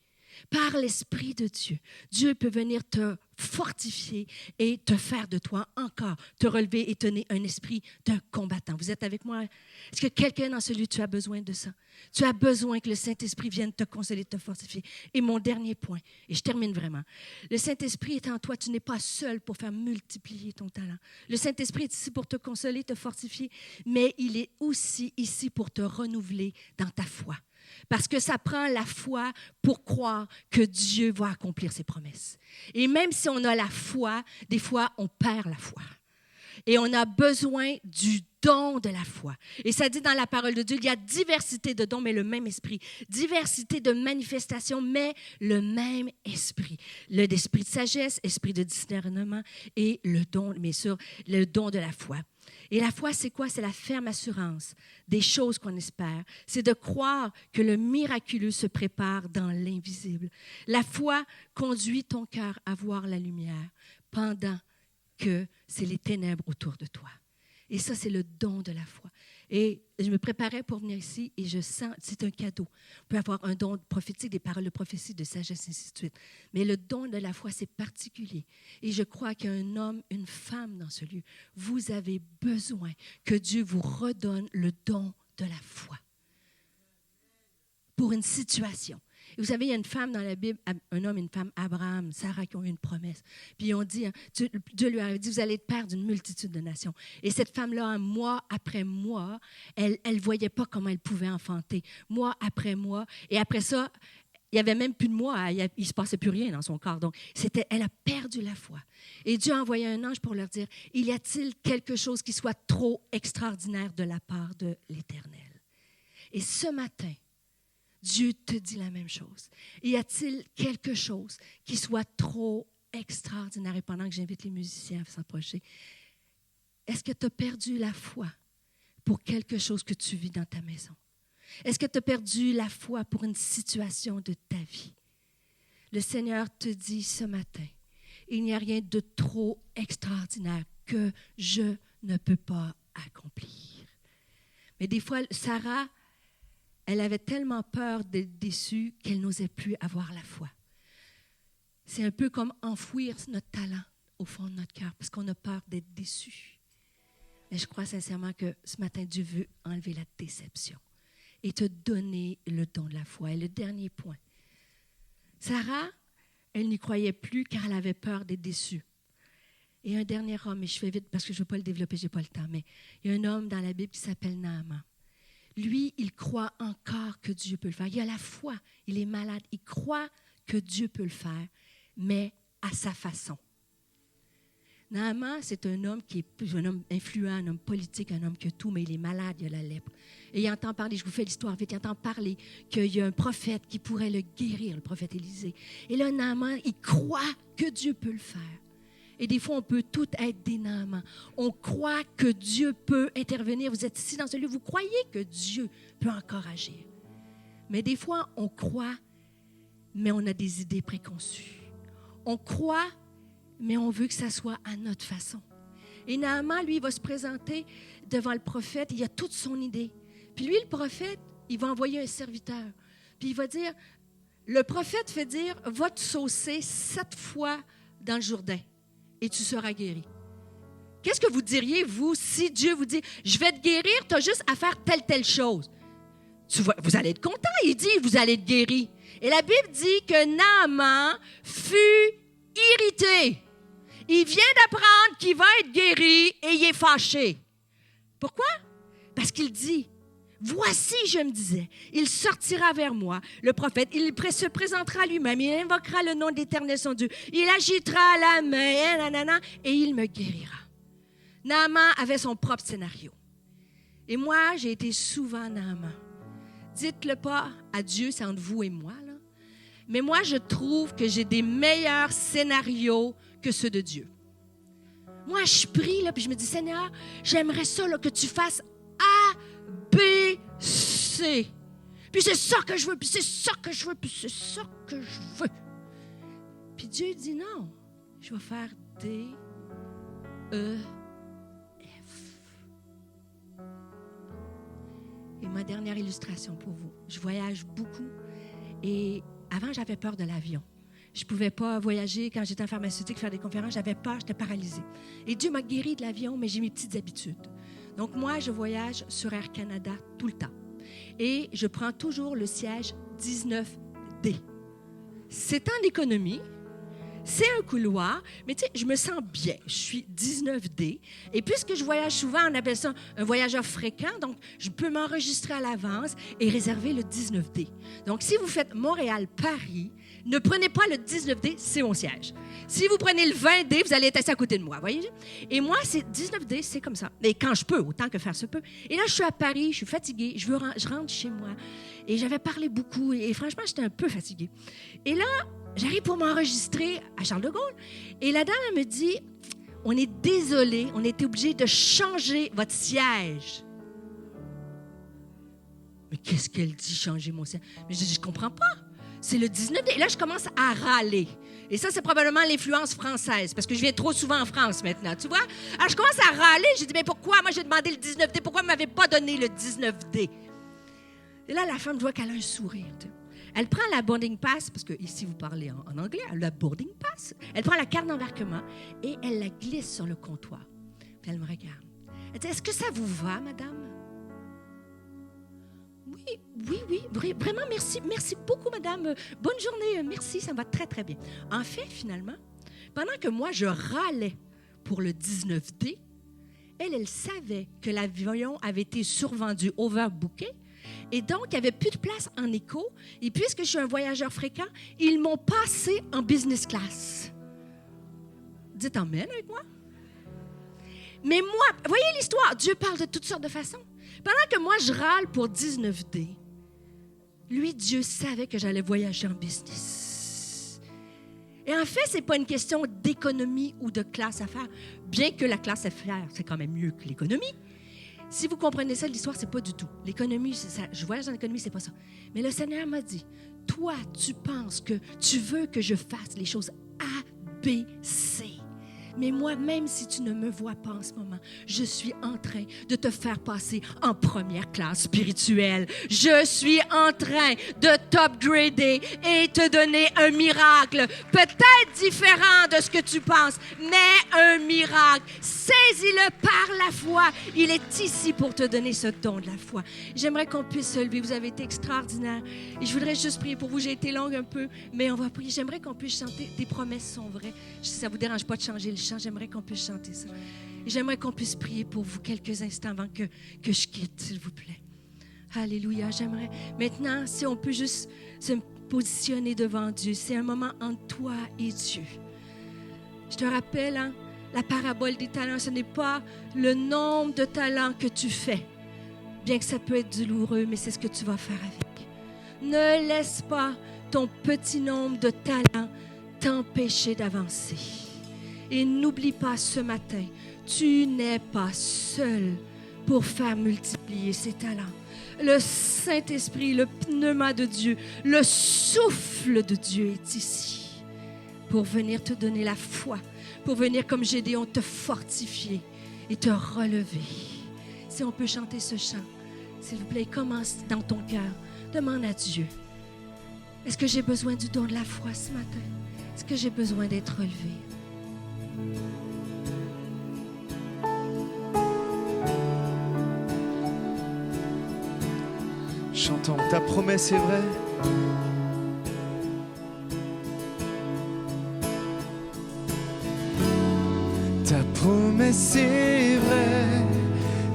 Par l'Esprit de Dieu, Dieu peut venir te fortifier et te faire de toi encore, te relever et tenir un esprit de combattant. Vous êtes avec moi? Est-ce que quelqu'un dans ce lieu, tu as besoin de ça? Tu as besoin que le Saint-Esprit vienne te consoler, te fortifier. Et mon dernier point, et je termine vraiment, le Saint-Esprit est en toi, tu n'es pas seul pour faire multiplier ton talent. Le Saint-Esprit est ici pour te consoler, te fortifier, mais il est aussi ici pour te renouveler dans ta foi. Parce que ça prend la foi pour croire que Dieu va accomplir ses promesses. Et même si on a la foi, des fois, on perd la foi. Et on a besoin du don de la foi. Et ça dit dans la parole de Dieu, il y a diversité de dons, mais le même esprit. Diversité de manifestations, mais le même esprit. L'esprit de sagesse, esprit de discernement et le don, bien sûr, le don de la foi. Et la foi, c'est quoi? C'est la ferme assurance des choses qu'on espère. C'est de croire que le miraculeux se prépare dans l'invisible. La foi conduit ton cœur à voir la lumière pendant que c'est les ténèbres autour de toi. Et ça, c'est le don de la foi. Et je me préparais pour venir ici et je sens, c'est un cadeau. On peut avoir un don prophétique, des paroles de prophétie, de sagesse, ainsi de suite. Mais le don de la foi, c'est particulier. Et je crois qu'il y a un homme, une femme dans ce lieu. Vous avez besoin que Dieu vous redonne le don de la foi pour une situation. Et vous savez, il y a une femme dans la Bible, un homme et une femme, Abraham, Sarah, qui ont eu une promesse. Puis ils ont dit, Dieu lui a dit, vous allez être père d'une multitude de nations. Et cette femme-là, mois après mois, elle ne voyait pas comment elle pouvait enfanter. Mois après mois. Et après ça, il n'y avait même plus de mois. Il ne se passait plus rien dans son corps. Donc, elle a perdu la foi. Et Dieu a envoyé un ange pour leur dire, y a-t-il quelque chose qui soit trop extraordinaire de la part de l'Éternel? Et ce matin, Dieu te dit la même chose. Y a-t-il quelque chose qui soit trop extraordinaire? Et pendant que j'invite les musiciens à s'approcher, est-ce que tu as perdu la foi pour quelque chose que tu vis dans ta maison? Est-ce que tu as perdu la foi pour une situation de ta vie? Le Seigneur te dit ce matin, il n'y a rien de trop extraordinaire que je ne peux pas accomplir. Mais des fois, Sarah, elle avait tellement peur d'être déçue qu'elle n'osait plus avoir la foi. C'est un peu comme enfouir notre talent au fond de notre cœur parce qu'on a peur d'être déçu. Mais je crois sincèrement que ce matin, Dieu veut enlever la déception et te donner le don de la foi. Et le dernier point, Sarah, elle n'y croyait plus car elle avait peur d'être déçue. Et un dernier homme, et je fais vite parce que je ne veux pas le développer, je n'ai pas le temps, mais il y a un homme dans la Bible qui s'appelle Naaman. Lui, il croit encore que Dieu peut le faire. Il a la foi, il est malade, il croit que Dieu peut le faire, mais à sa façon. Naaman, c'est un homme qui est un homme influent, un homme politique, un homme qui a tout, mais il est malade, il a la lèpre. Et il entend parler, je vous fais l'histoire vite, il entend parler qu'il y a un prophète qui pourrait le guérir, le prophète Élisée. Et là, Naaman, il croit que Dieu peut le faire. Et des fois, on peut tout être des Naaman. On croit que Dieu peut intervenir. Vous êtes ici dans ce lieu, vous croyez que Dieu peut encore agir. Mais des fois, on croit, mais on a des idées préconçues. On croit, mais on veut que ça soit à notre façon. Et Naaman, lui, il va se présenter devant le prophète. Il a toute son idée. Puis lui, le prophète, il va envoyer un serviteur. Puis il va dire, le prophète fait dire, va te saucer 7 fois dans le Jourdain. et tu seras guéri. Qu'est-ce que vous diriez, vous, si Dieu vous dit, je vais te guérir, tu as juste à faire telle chose? Vous allez être content, il dit, vous allez être guéri. Et la Bible dit que Naaman fut irrité. Il vient d'apprendre qu'il va être guéri et il est fâché. Pourquoi? Parce qu'il dit, voici, je me disais, il sortira vers moi, le prophète, il se présentera lui-même, il invoquera le nom de l'Éternel son Dieu, il agitera la main, nanana, et il me guérira. Naaman avait son propre scénario. Et moi, j'ai été souvent Naaman. Dites-le pas à Dieu, c'est entre vous et moi, là. Mais moi, je trouve que j'ai des meilleurs scénarios que ceux de Dieu. Moi, je prie, là, puis je me dis, Seigneur, j'aimerais ça là, que tu fasses A, B, C. Puis c'est ça que je veux, puis c'est ça que je veux, puis c'est ça que je veux. Puis Dieu dit non, je vais faire D, E, F. Et ma dernière illustration pour vous, je voyage beaucoup et avant, j'avais peur de l'avion. Je ne pouvais pas voyager quand j'étais en pharmaceutique, faire des conférences. J'avais peur, j'étais paralysée. Et Dieu m'a guéri de l'avion, mais j'ai mes petites habitudes. Donc, moi, je voyage sur Air Canada tout le temps. Et je prends toujours le siège 19D. C'est en économie. C'est un couloir, mais tu sais, je me sens bien. Je suis 19D. Et puisque je voyage souvent, on appelle ça un voyageur fréquent, donc je peux m'enregistrer à l'avance et réserver le 19D. Donc, si vous faites Montréal-Paris, ne prenez pas le 19D, c'est mon siège. Si vous prenez le 20D, vous allez être assis à côté de moi, voyez? Et moi, c'est 19D, c'est comme ça. Mais quand je peux, autant que faire se peut. Et là, je suis à Paris, je suis fatiguée, je rentre chez moi. Et j'avais parlé beaucoup et franchement, j'étais un peu fatiguée. Et là, j'arrive pour m'enregistrer à Charles de Gaulle. Et la dame, elle me dit, on est désolé, on était obligé de changer votre siège. Mais qu'est-ce qu'elle dit, changer mon siège? Mais je dis, je comprends pas. C'est le 19. Et là, je commence à râler. Et ça, c'est probablement l'influence française, parce que je viens trop souvent en France maintenant, tu vois? Alors, je commence à râler. J'ai dit, mais pourquoi? Moi, j'ai demandé le 19D. Pourquoi vous ne m'avez pas donné le 19D? Et là, la femme, je vois qu'elle a un sourire. Tu sais. Elle prend la boarding pass, parce que ici, vous parlez en anglais, la boarding pass. Elle prend la carte d'embarquement et elle la glisse sur le comptoir. Puis elle me regarde. Elle dit, est-ce que ça vous va, madame? Oui, vraiment, merci beaucoup, madame. Bonne journée, merci, ça me va très, très bien. En fait, finalement, pendant que moi, je râlais pour le 19D, elle savait que l'avion avait été survendu, overbooké, et donc, il n'y avait plus de place en éco, et puisque je suis un voyageur fréquent, ils m'ont passé en business class. Dites amen avec moi. Mais moi, voyez l'histoire, Dieu parle de toutes sortes de façons. Pendant que moi, je râle pour 19D, lui, Dieu savait que j'allais voyager en business. Et en fait, ce n'est pas une question d'économie ou de classe affaires, bien que la classe affaires, c'est quand même mieux que l'économie. Si vous comprenez ça, l'histoire, c'est pas du tout. L'économie, c'est ça. Je voyage dans l'économie, c'est pas ça. Mais le Seigneur m'a dit, toi, tu penses que tu veux que je fasse les choses A, B, C. Mais moi, même si tu ne me vois pas en ce moment, je suis en train de te faire passer en première classe spirituelle. Je suis en train de t'upgrader et te donner un miracle, peut-être différent de ce que tu penses, mais un miracle. Saisis-le par la foi. Il est ici pour te donner ce don de la foi. J'aimerais qu'on puisse se lever. Vous avez été extraordinaire. Et je voudrais juste prier pour vous. J'ai été longue un peu, mais on va prier. J'aimerais qu'on puisse chanter « Tes promesses sont vraies ». Si ça ne vous dérange pas de changer le chant, j'aimerais qu'on puisse chanter ça. Et j'aimerais qu'on puisse prier pour vous quelques instants avant que je quitte, s'il vous plaît. Alléluia, j'aimerais. Maintenant, si on peut juste se positionner devant Dieu, c'est un moment entre toi et Dieu. Je te rappelle, hein, la parabole des talents, ce n'est pas le nombre de talents que tu fais, bien que ça peut être douloureux, mais c'est ce que tu vas faire avec. Ne laisse pas ton petit nombre de talents t'empêcher d'avancer. Et n'oublie pas ce matin, tu n'es pas seul pour faire multiplier ces talents. Le Saint-Esprit, le pneuma de Dieu, le souffle de Dieu est ici pour venir te donner la foi, pour venir comme Gédéon te fortifier et te relever. Si on peut chanter ce chant, s'il vous plaît, commence dans ton cœur. Demande à Dieu, est-ce que j'ai besoin du don de la foi ce matin? Est-ce que j'ai besoin d'être relevé? Chantons, ta promesse est vraie. Ta promesse est vraie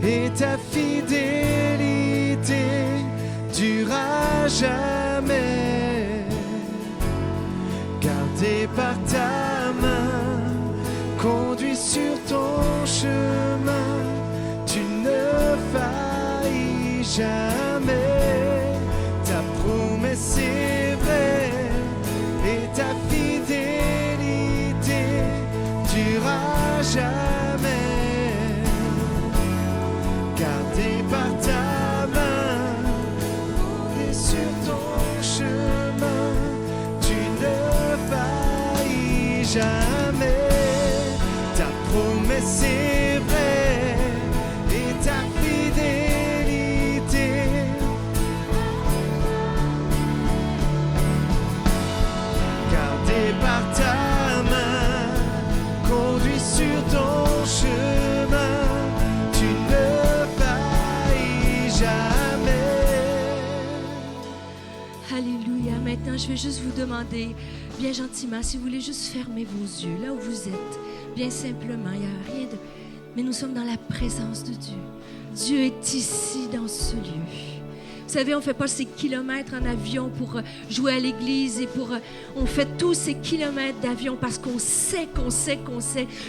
et ta fidélité durera jamais. Gardé par ta main, conduit sur ton chemin, tu ne faillis jamais. Ta promesse est vraie et ta fidélité durera jamais. Gardé par ta main et sur ton chemin, tu ne faillis jamais. Ta promesse est vraie et ta fidélité. Gardé par ta main, conduit sur ton chemin, tu ne faillis jamais. Alléluia. Maintenant, je vais juste vous demander, bien gentiment, si vous voulez juste fermer vos yeux, là où vous êtes, bien simplement, il n'y a rien de... Mais nous sommes dans la présence de Dieu. Dieu est ici, dans ce lieu. Vous savez, on ne fait pas ces kilomètres en avion pour jouer à l'église et pour... On fait tous ces kilomètres d'avion parce qu'on sait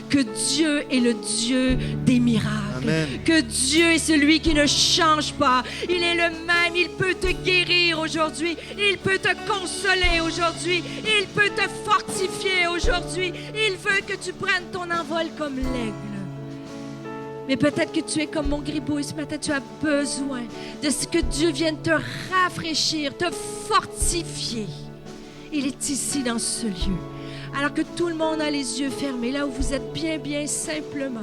que Dieu est le Dieu des miracles. Amen. Que Dieu est celui qui ne change pas. Il est le même. Il peut te guérir aujourd'hui. Il peut te consoler aujourd'hui. Il peut te fortifier aujourd'hui. Il veut que tu prennes ton envol comme l'aigle. Mais peut-être que tu es comme mon gribouille ce matin, tu as besoin de ce que Dieu vienne te rafraîchir, te fortifier. Il est ici dans ce lieu. Alors que tout le monde a les yeux fermés, là où vous êtes bien simplement.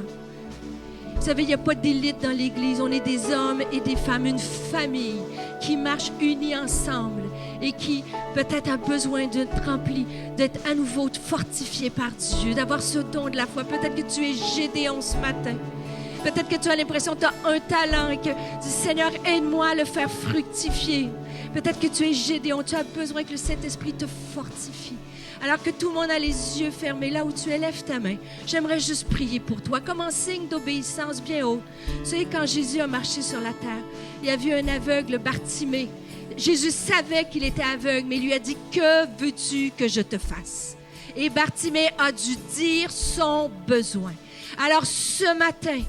Vous savez, il n'y a pas d'élite dans l'Église. On est des hommes et des femmes, une famille qui marche unis ensemble et qui peut-être a besoin d'être rempli, d'être à nouveau fortifié par Dieu, d'avoir ce don de la foi. Peut-être que tu es Gédéon ce matin. Peut-être que tu as l'impression que tu as un talent et que tu dis, Seigneur, aide-moi à le faire fructifier. Peut-être que tu es Gédéon, tu as besoin que le Saint-Esprit te fortifie. Alors que tout le monde a les yeux fermés, là où tu es, lève ta main. J'aimerais juste prier pour toi, comme un signe d'obéissance bien haut. Tu sais, quand Jésus a marché sur la terre, il a vu un aveugle, Bartimée. Jésus savait qu'il était aveugle, mais il lui a dit, que veux-tu que je te fasse? Et Bartimée a dû dire son besoin. Alors ce matin,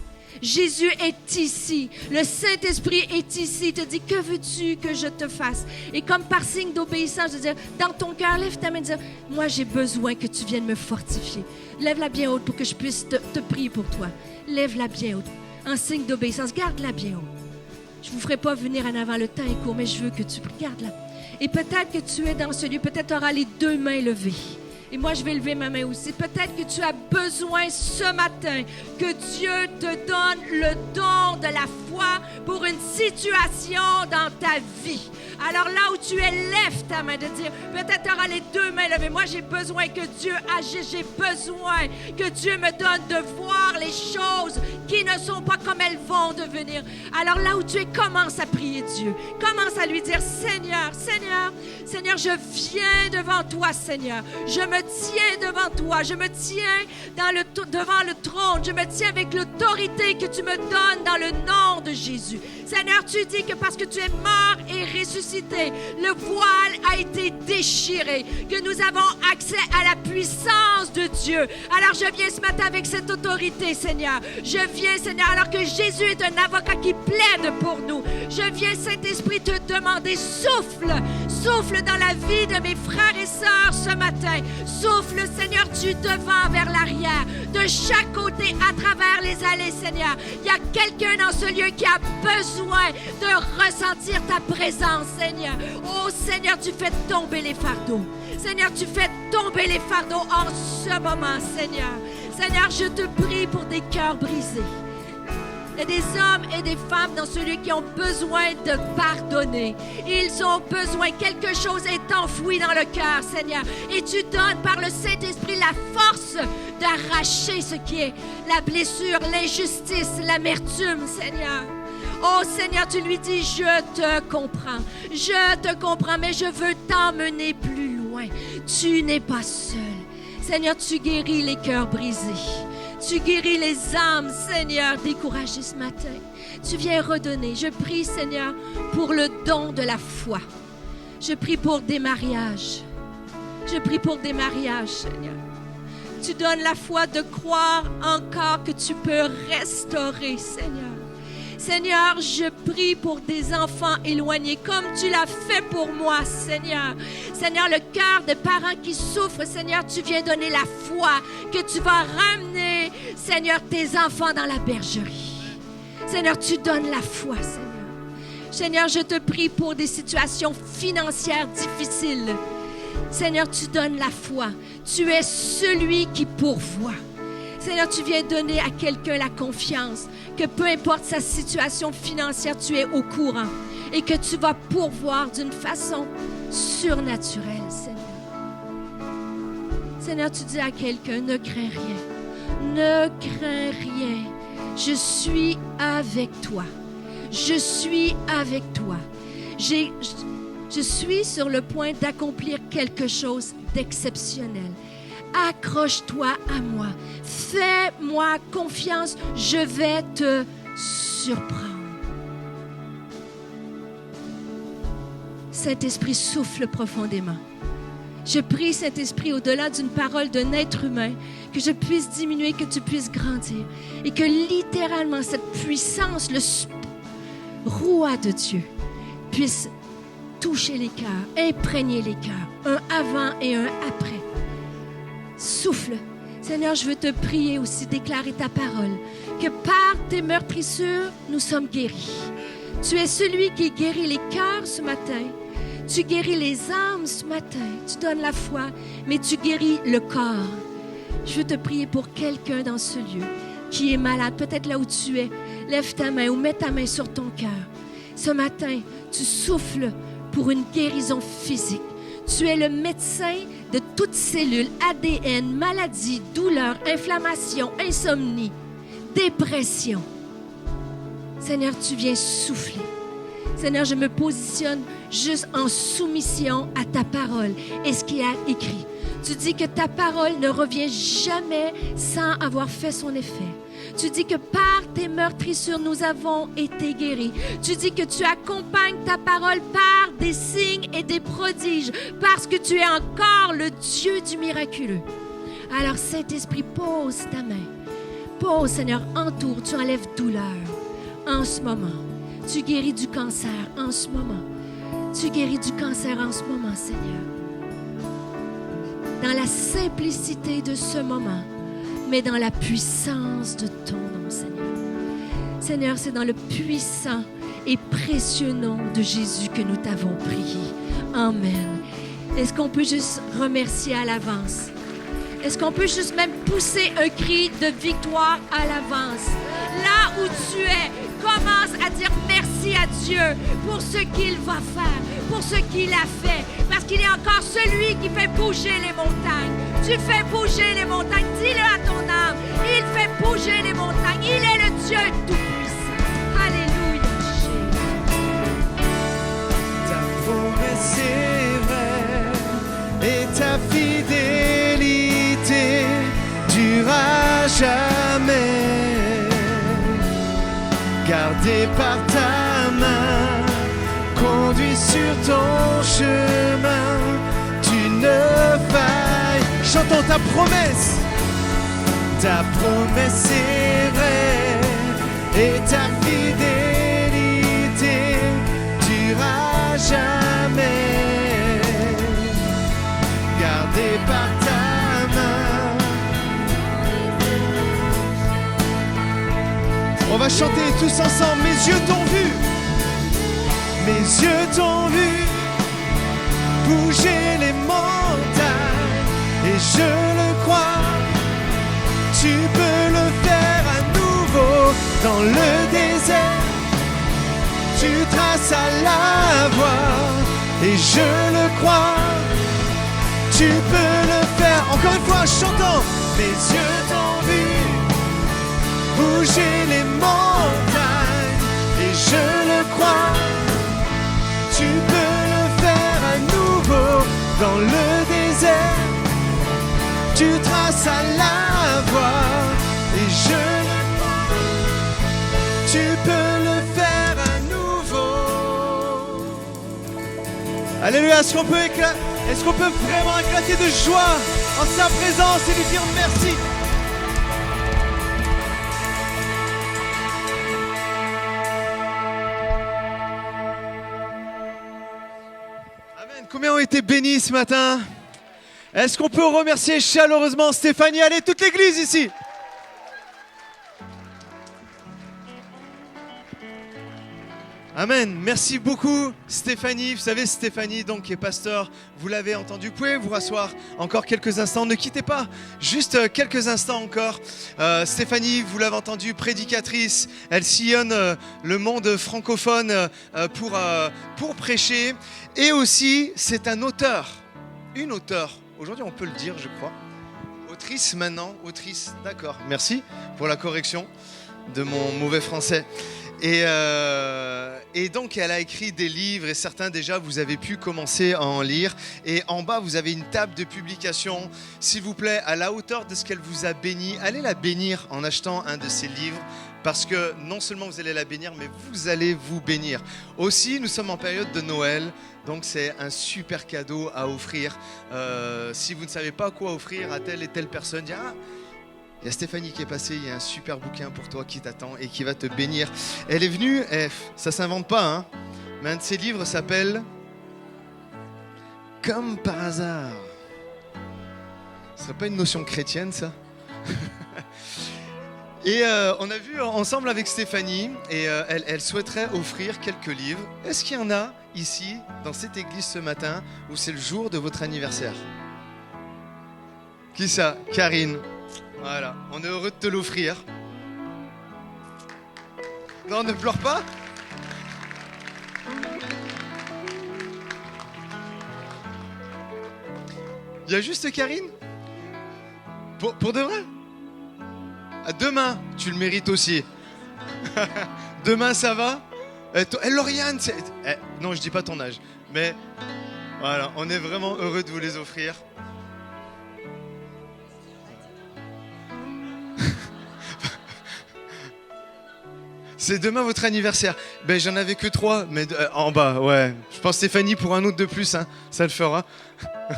Jésus est ici. Le Saint-Esprit est ici. Il te dit, que veux-tu que je te fasse? Et comme par signe d'obéissance, de dire, dans ton cœur, lève ta main et dire, moi, j'ai besoin que tu viennes me fortifier. Lève-la bien haute pour que je puisse te prier pour toi. Lève-la bien haute. En signe d'obéissance, garde-la bien haute. Je ne vous ferai pas venir en avant, le temps est court, mais je veux que tu pries. Garde-la. Et peut-être que tu es dans ce lieu, peut-être tu auras les deux mains levées. Et moi, je vais lever ma main aussi. Peut-être que tu as besoin ce matin que Dieu te donne le don de la foi pour une situation dans ta vie. Alors là où tu es, lève ta main de dire, peut-être tu auras les deux mains levées. Moi, j'ai besoin que Dieu agisse. J'ai besoin que Dieu me donne de voir les choses qui ne sont pas comme elles vont devenir. Alors là où tu es, commence à prier Dieu. Commence à lui dire, Seigneur, je viens devant toi, Seigneur. Je me tiens devant toi. Je me tiens devant le trône. Je me tiens avec l'autorité que tu me donnes dans le nom de Jésus. Seigneur, tu dis que parce que tu es mort et ressuscité, le voile a été déchiré, que nous avons accès à la puissance de Dieu. Alors je viens ce matin avec cette autorité, Seigneur. Je viens, Seigneur, alors que Jésus est un avocat qui plaide pour nous. Je viens, Saint-Esprit, te demander, souffle dans la vie de mes frères et sœurs ce matin. Souffle, Seigneur, du devant vers l'arrière, de chaque côté, à travers les allées, Seigneur. Il y a quelqu'un dans ce lieu qui a besoin de ressentir ta présence, Seigneur. Oh, Seigneur, tu fais tomber les fardeaux. Seigneur, tu fais tomber les fardeaux en ce moment, Seigneur. Seigneur, je te prie pour des cœurs brisés. Il y a des hommes et des femmes dans ce lieu qui ont besoin de pardonner. Ils ont besoin, quelque chose est enfoui dans le cœur, Seigneur. Et tu donnes par le Saint-Esprit la force d'arracher ce qui est la blessure, l'injustice, l'amertume, Seigneur. Oh Seigneur, tu lui dis, je te comprends, mais je veux t'emmener plus loin. Tu n'es pas seul. Seigneur, tu guéris les cœurs brisés. Tu guéris les âmes, Seigneur, découragées ce matin. Tu viens redonner. Je prie, Seigneur, pour le don de la foi. Je prie pour des mariages. Je prie pour des mariages, Seigneur. Tu donnes la foi de croire encore que tu peux restaurer, Seigneur. Seigneur, je prie pour des enfants éloignés, comme tu l'as fait pour moi, Seigneur. Seigneur, le cœur des parents qui souffrent, Seigneur, tu viens donner la foi que tu vas ramener, Seigneur, tes enfants dans la bergerie. Seigneur, tu donnes la foi, Seigneur. Seigneur, je te prie pour des situations financières difficiles. Seigneur, tu donnes la foi. Tu es celui qui pourvoit. Seigneur, tu viens donner à quelqu'un la confiance que peu importe sa situation financière, tu es au courant et que tu vas pourvoir d'une façon surnaturelle, Seigneur. Seigneur, tu dis à quelqu'un, ne crains rien. Ne crains rien. Je suis avec toi. Je suis avec toi. Je suis sur le point d'accomplir quelque chose d'exceptionnel. Accroche-toi à moi. Fais-moi confiance. Je vais te surprendre. Saint-Esprit, souffle profondément. Je prie, Saint-Esprit, au-delà d'une parole d'un être humain, que je puisse diminuer, que tu puisses grandir. Et que littéralement, cette puissance, le roi de Dieu, puisse toucher les cœurs, imprégner les cœurs, un avant et un après. Souffle. Seigneur, je veux te prier aussi, déclarer ta parole, que par tes meurtrissures, nous sommes guéris. Tu es celui qui guérit les cœurs ce matin. Tu guéris les âmes ce matin. Tu donnes la foi, mais tu guéris le corps. Je veux te prier pour quelqu'un dans ce lieu qui est malade, peut-être là où tu es. Lève ta main ou mets ta main sur ton cœur. Ce matin, tu souffles pour une guérison physique. Tu es le médecin de toute cellule, ADN, maladie, douleur, inflammation, insomnie, dépression. Seigneur, tu viens souffler. Seigneur, je me positionne juste en soumission à ta parole et ce qui est écrit. Tu dis que ta parole ne revient jamais sans avoir fait son effet. Tu dis que par tes meurtrissures, nous avons été guéris. Tu dis que tu accompagnes ta parole par des signes et des prodiges parce que tu es encore le Dieu du miraculeux. Alors, Saint-Esprit, pose ta main. Pose, Seigneur, entoure, tu enlèves douleur en ce moment. Tu guéris du cancer en ce moment. Tu guéris du cancer en ce moment, Seigneur. Dans la simplicité de ce moment, mais dans la puissance de ton nom, Seigneur. Seigneur, c'est dans le puissant et précieux nom de Jésus que nous t'avons prié. Amen. Est-ce qu'on peut juste remercier à l'avance? Est-ce qu'on peut juste même pousser un cri de victoire à l'avance? Là où tu es, commence à dire merci à Dieu pour ce qu'il va faire, pour ce qu'il a fait. Parce qu'il est encore celui qui fait bouger les montagnes. Tu fais bouger les montagnes. Dis-le à ton âme. Il fait bouger les montagnes. Il est le Dieu tout-puissant. Alléluia. Ta promesse est vraie et ta fidélité durera jamais. Gardé par ta main, conduit sur ton chemin, tu ne failles. Chantons ta promesse est vraie et ta fidélité durera jamais. Gardé par ta main. On va chanter tous ensemble. Mes yeux t'ont vu. Mes yeux t'ont vu bouger les montagnes. Et je le crois, tu peux le faire à nouveau. dans le désert. Tu traces à la voie et je le crois. Tu peux le faire. Encore une fois, chantant. Mes yeux t'ont vu bouger les montagnes et je le crois. Tu peux le faire à nouveau dans le désert. Tu traces à la voie et je le crois. Tu peux le faire à nouveau. Alléluia. Est-ce qu'on peut vraiment éclater de joie en sa présence et lui dire merci? Amen. Combien ont été bénis ce matin? Est-ce qu'on peut remercier chaleureusement Stéphanie? Allez, toute l'église ici. Amen. Merci beaucoup Stéphanie. Vous savez, Stéphanie donc, qui est pasteur, vous l'avez entendu. Vous pouvez vous rasseoir encore quelques instants. Ne quittez pas, juste quelques instants encore. Stéphanie, vous l'avez entendu, prédicatrice. Elle sillonne le monde francophone pour prêcher. Et aussi, c'est un auteur. Une auteure. Aujourd'hui, on peut le dire, je crois. Autrice maintenant. Autrice, d'accord. Merci pour la correction de mon mauvais français. Et donc, elle a écrit des livres et certains déjà, vous avez pu commencer à en lire. Et en bas, vous avez une table de publication. S'il vous plaît, à la hauteur de ce qu'elle vous a béni, allez la bénir en achetant un de ses livres. Parce que non seulement vous allez la bénir, mais vous allez vous bénir. Aussi, nous sommes en période de Noël. Donc, c'est un super cadeau à offrir. Si vous ne savez pas quoi offrir à telle et telle personne, il y a Stéphanie qui est passée, il y a un super bouquin pour toi qui t'attend et qui va te bénir. Elle est venue, ça s'invente pas, hein, mais un de ses livres s'appelle Comme par hasard. Ce serait pas une notion chrétienne, ça? Et on a vu ensemble avec Stéphanie, et elle souhaiterait offrir quelques livres. Est-ce qu'il y en a ici, dans cette église ce matin, où c'est le jour de votre anniversaire? Qui ça? Karine. Voilà, on est heureux de te l'offrir. Non, ne pleure pas. Il y a juste Karine? Pour de vrai? Demain, tu le mérites aussi. Demain, ça va? Lauriane, non, je dis pas ton âge, mais voilà, on est vraiment heureux de vous les offrir. C'est demain votre anniversaire. Ben j'en avais que 3, mais en bas, ouais. Je pense Stéphanie pour un autre de plus, hein. Ça le fera.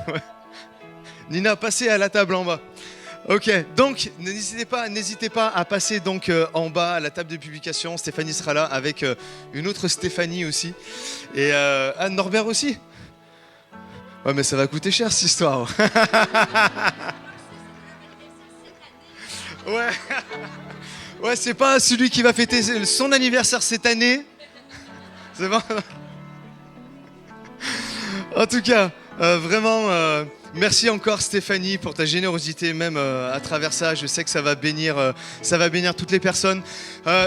Ouais. Nina, passez à la table en bas. Ok, donc n'hésitez pas à passer donc en bas à la table de publication. Stéphanie sera là avec une autre Stéphanie aussi. Et Anne Norbert aussi. Ouais, mais ça va coûter cher cette histoire. Ouais. Ouais, c'est pas celui qui va fêter son anniversaire cette année. C'est bon. En tout cas, vraiment, merci encore Stéphanie pour ta générosité, même à travers ça. Je sais que ça va bénir toutes les personnes.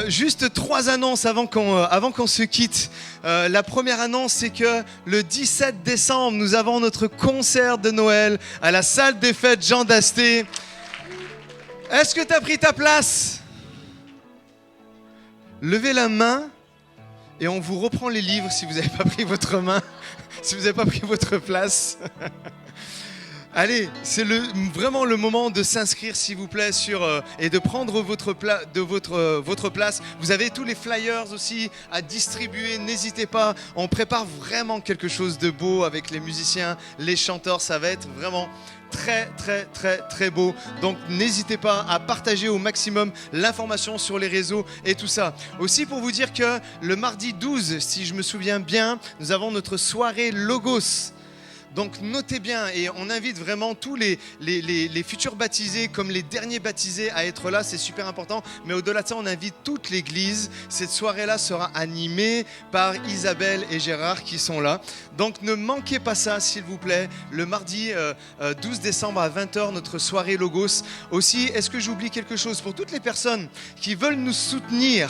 Juste 3 annonces avant qu'on se quitte. La première annonce, c'est que le 17 décembre, nous avons notre concert de Noël à la salle des fêtes Jean d'Asté. Est-ce que tu as pris ta place ? Levez la main et on vous reprend les livres si vous n'avez pas pris votre main, si vous n'avez pas pris votre place. Allez, c'est vraiment le moment de s'inscrire s'il vous plaît et de prendre votre place. Vous avez tous les flyers aussi à distribuer, n'hésitez pas. On prépare vraiment quelque chose de beau avec les musiciens, les chanteurs, ça va être vraiment très très très très beau. Donc n'hésitez pas à partager au maximum l'information sur les réseaux et tout ça. Aussi pour vous dire que le mardi 12, si je me souviens bien, nous avons notre soirée Logos. Donc notez bien et on invite vraiment tous les futurs baptisés comme les derniers baptisés à être là, c'est super important. Mais au-delà de ça, on invite toute l'église. Cette soirée-là sera animée par Isabelle et Gérard qui sont là. Donc ne manquez pas ça s'il vous plaît. Le mardi 12 décembre à 20h, notre soirée Logos. Aussi, est-ce que j'oublie quelque chose? Pour toutes les personnes qui veulent nous soutenir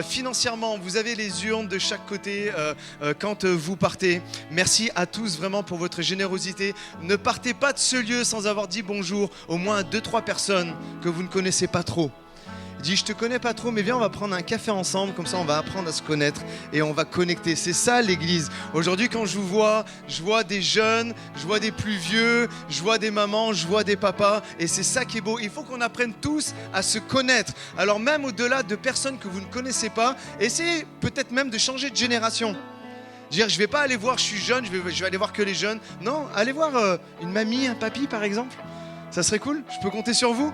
financièrement, vous avez les urnes de chaque côté quand vous partez. Merci à tous vraiment pour votre générosité. Ne partez pas de ce lieu sans avoir dit bonjour au moins à 2-3 personnes que vous ne connaissez pas trop. Dis, je te connais pas trop, mais viens, on va prendre un café ensemble, comme ça on va apprendre à se connaître et on va connecter. C'est ça l'église. Aujourd'hui, quand je vois des jeunes, je vois des plus vieux, je vois des mamans, je vois des papas, et c'est ça qui est beau. Il faut qu'on apprenne tous à se connaître. Alors même au-delà de personnes que vous ne connaissez pas, essayez peut-être même de changer de génération. Dire, je vais pas aller voir, je suis jeune, je vais aller voir que les jeunes. Non, allez voir une mamie, un papy par exemple. Ça serait cool, je peux compter sur vous.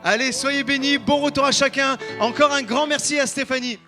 Allez, soyez bénis, bon retour à chacun. Encore un grand merci à Stéphanie.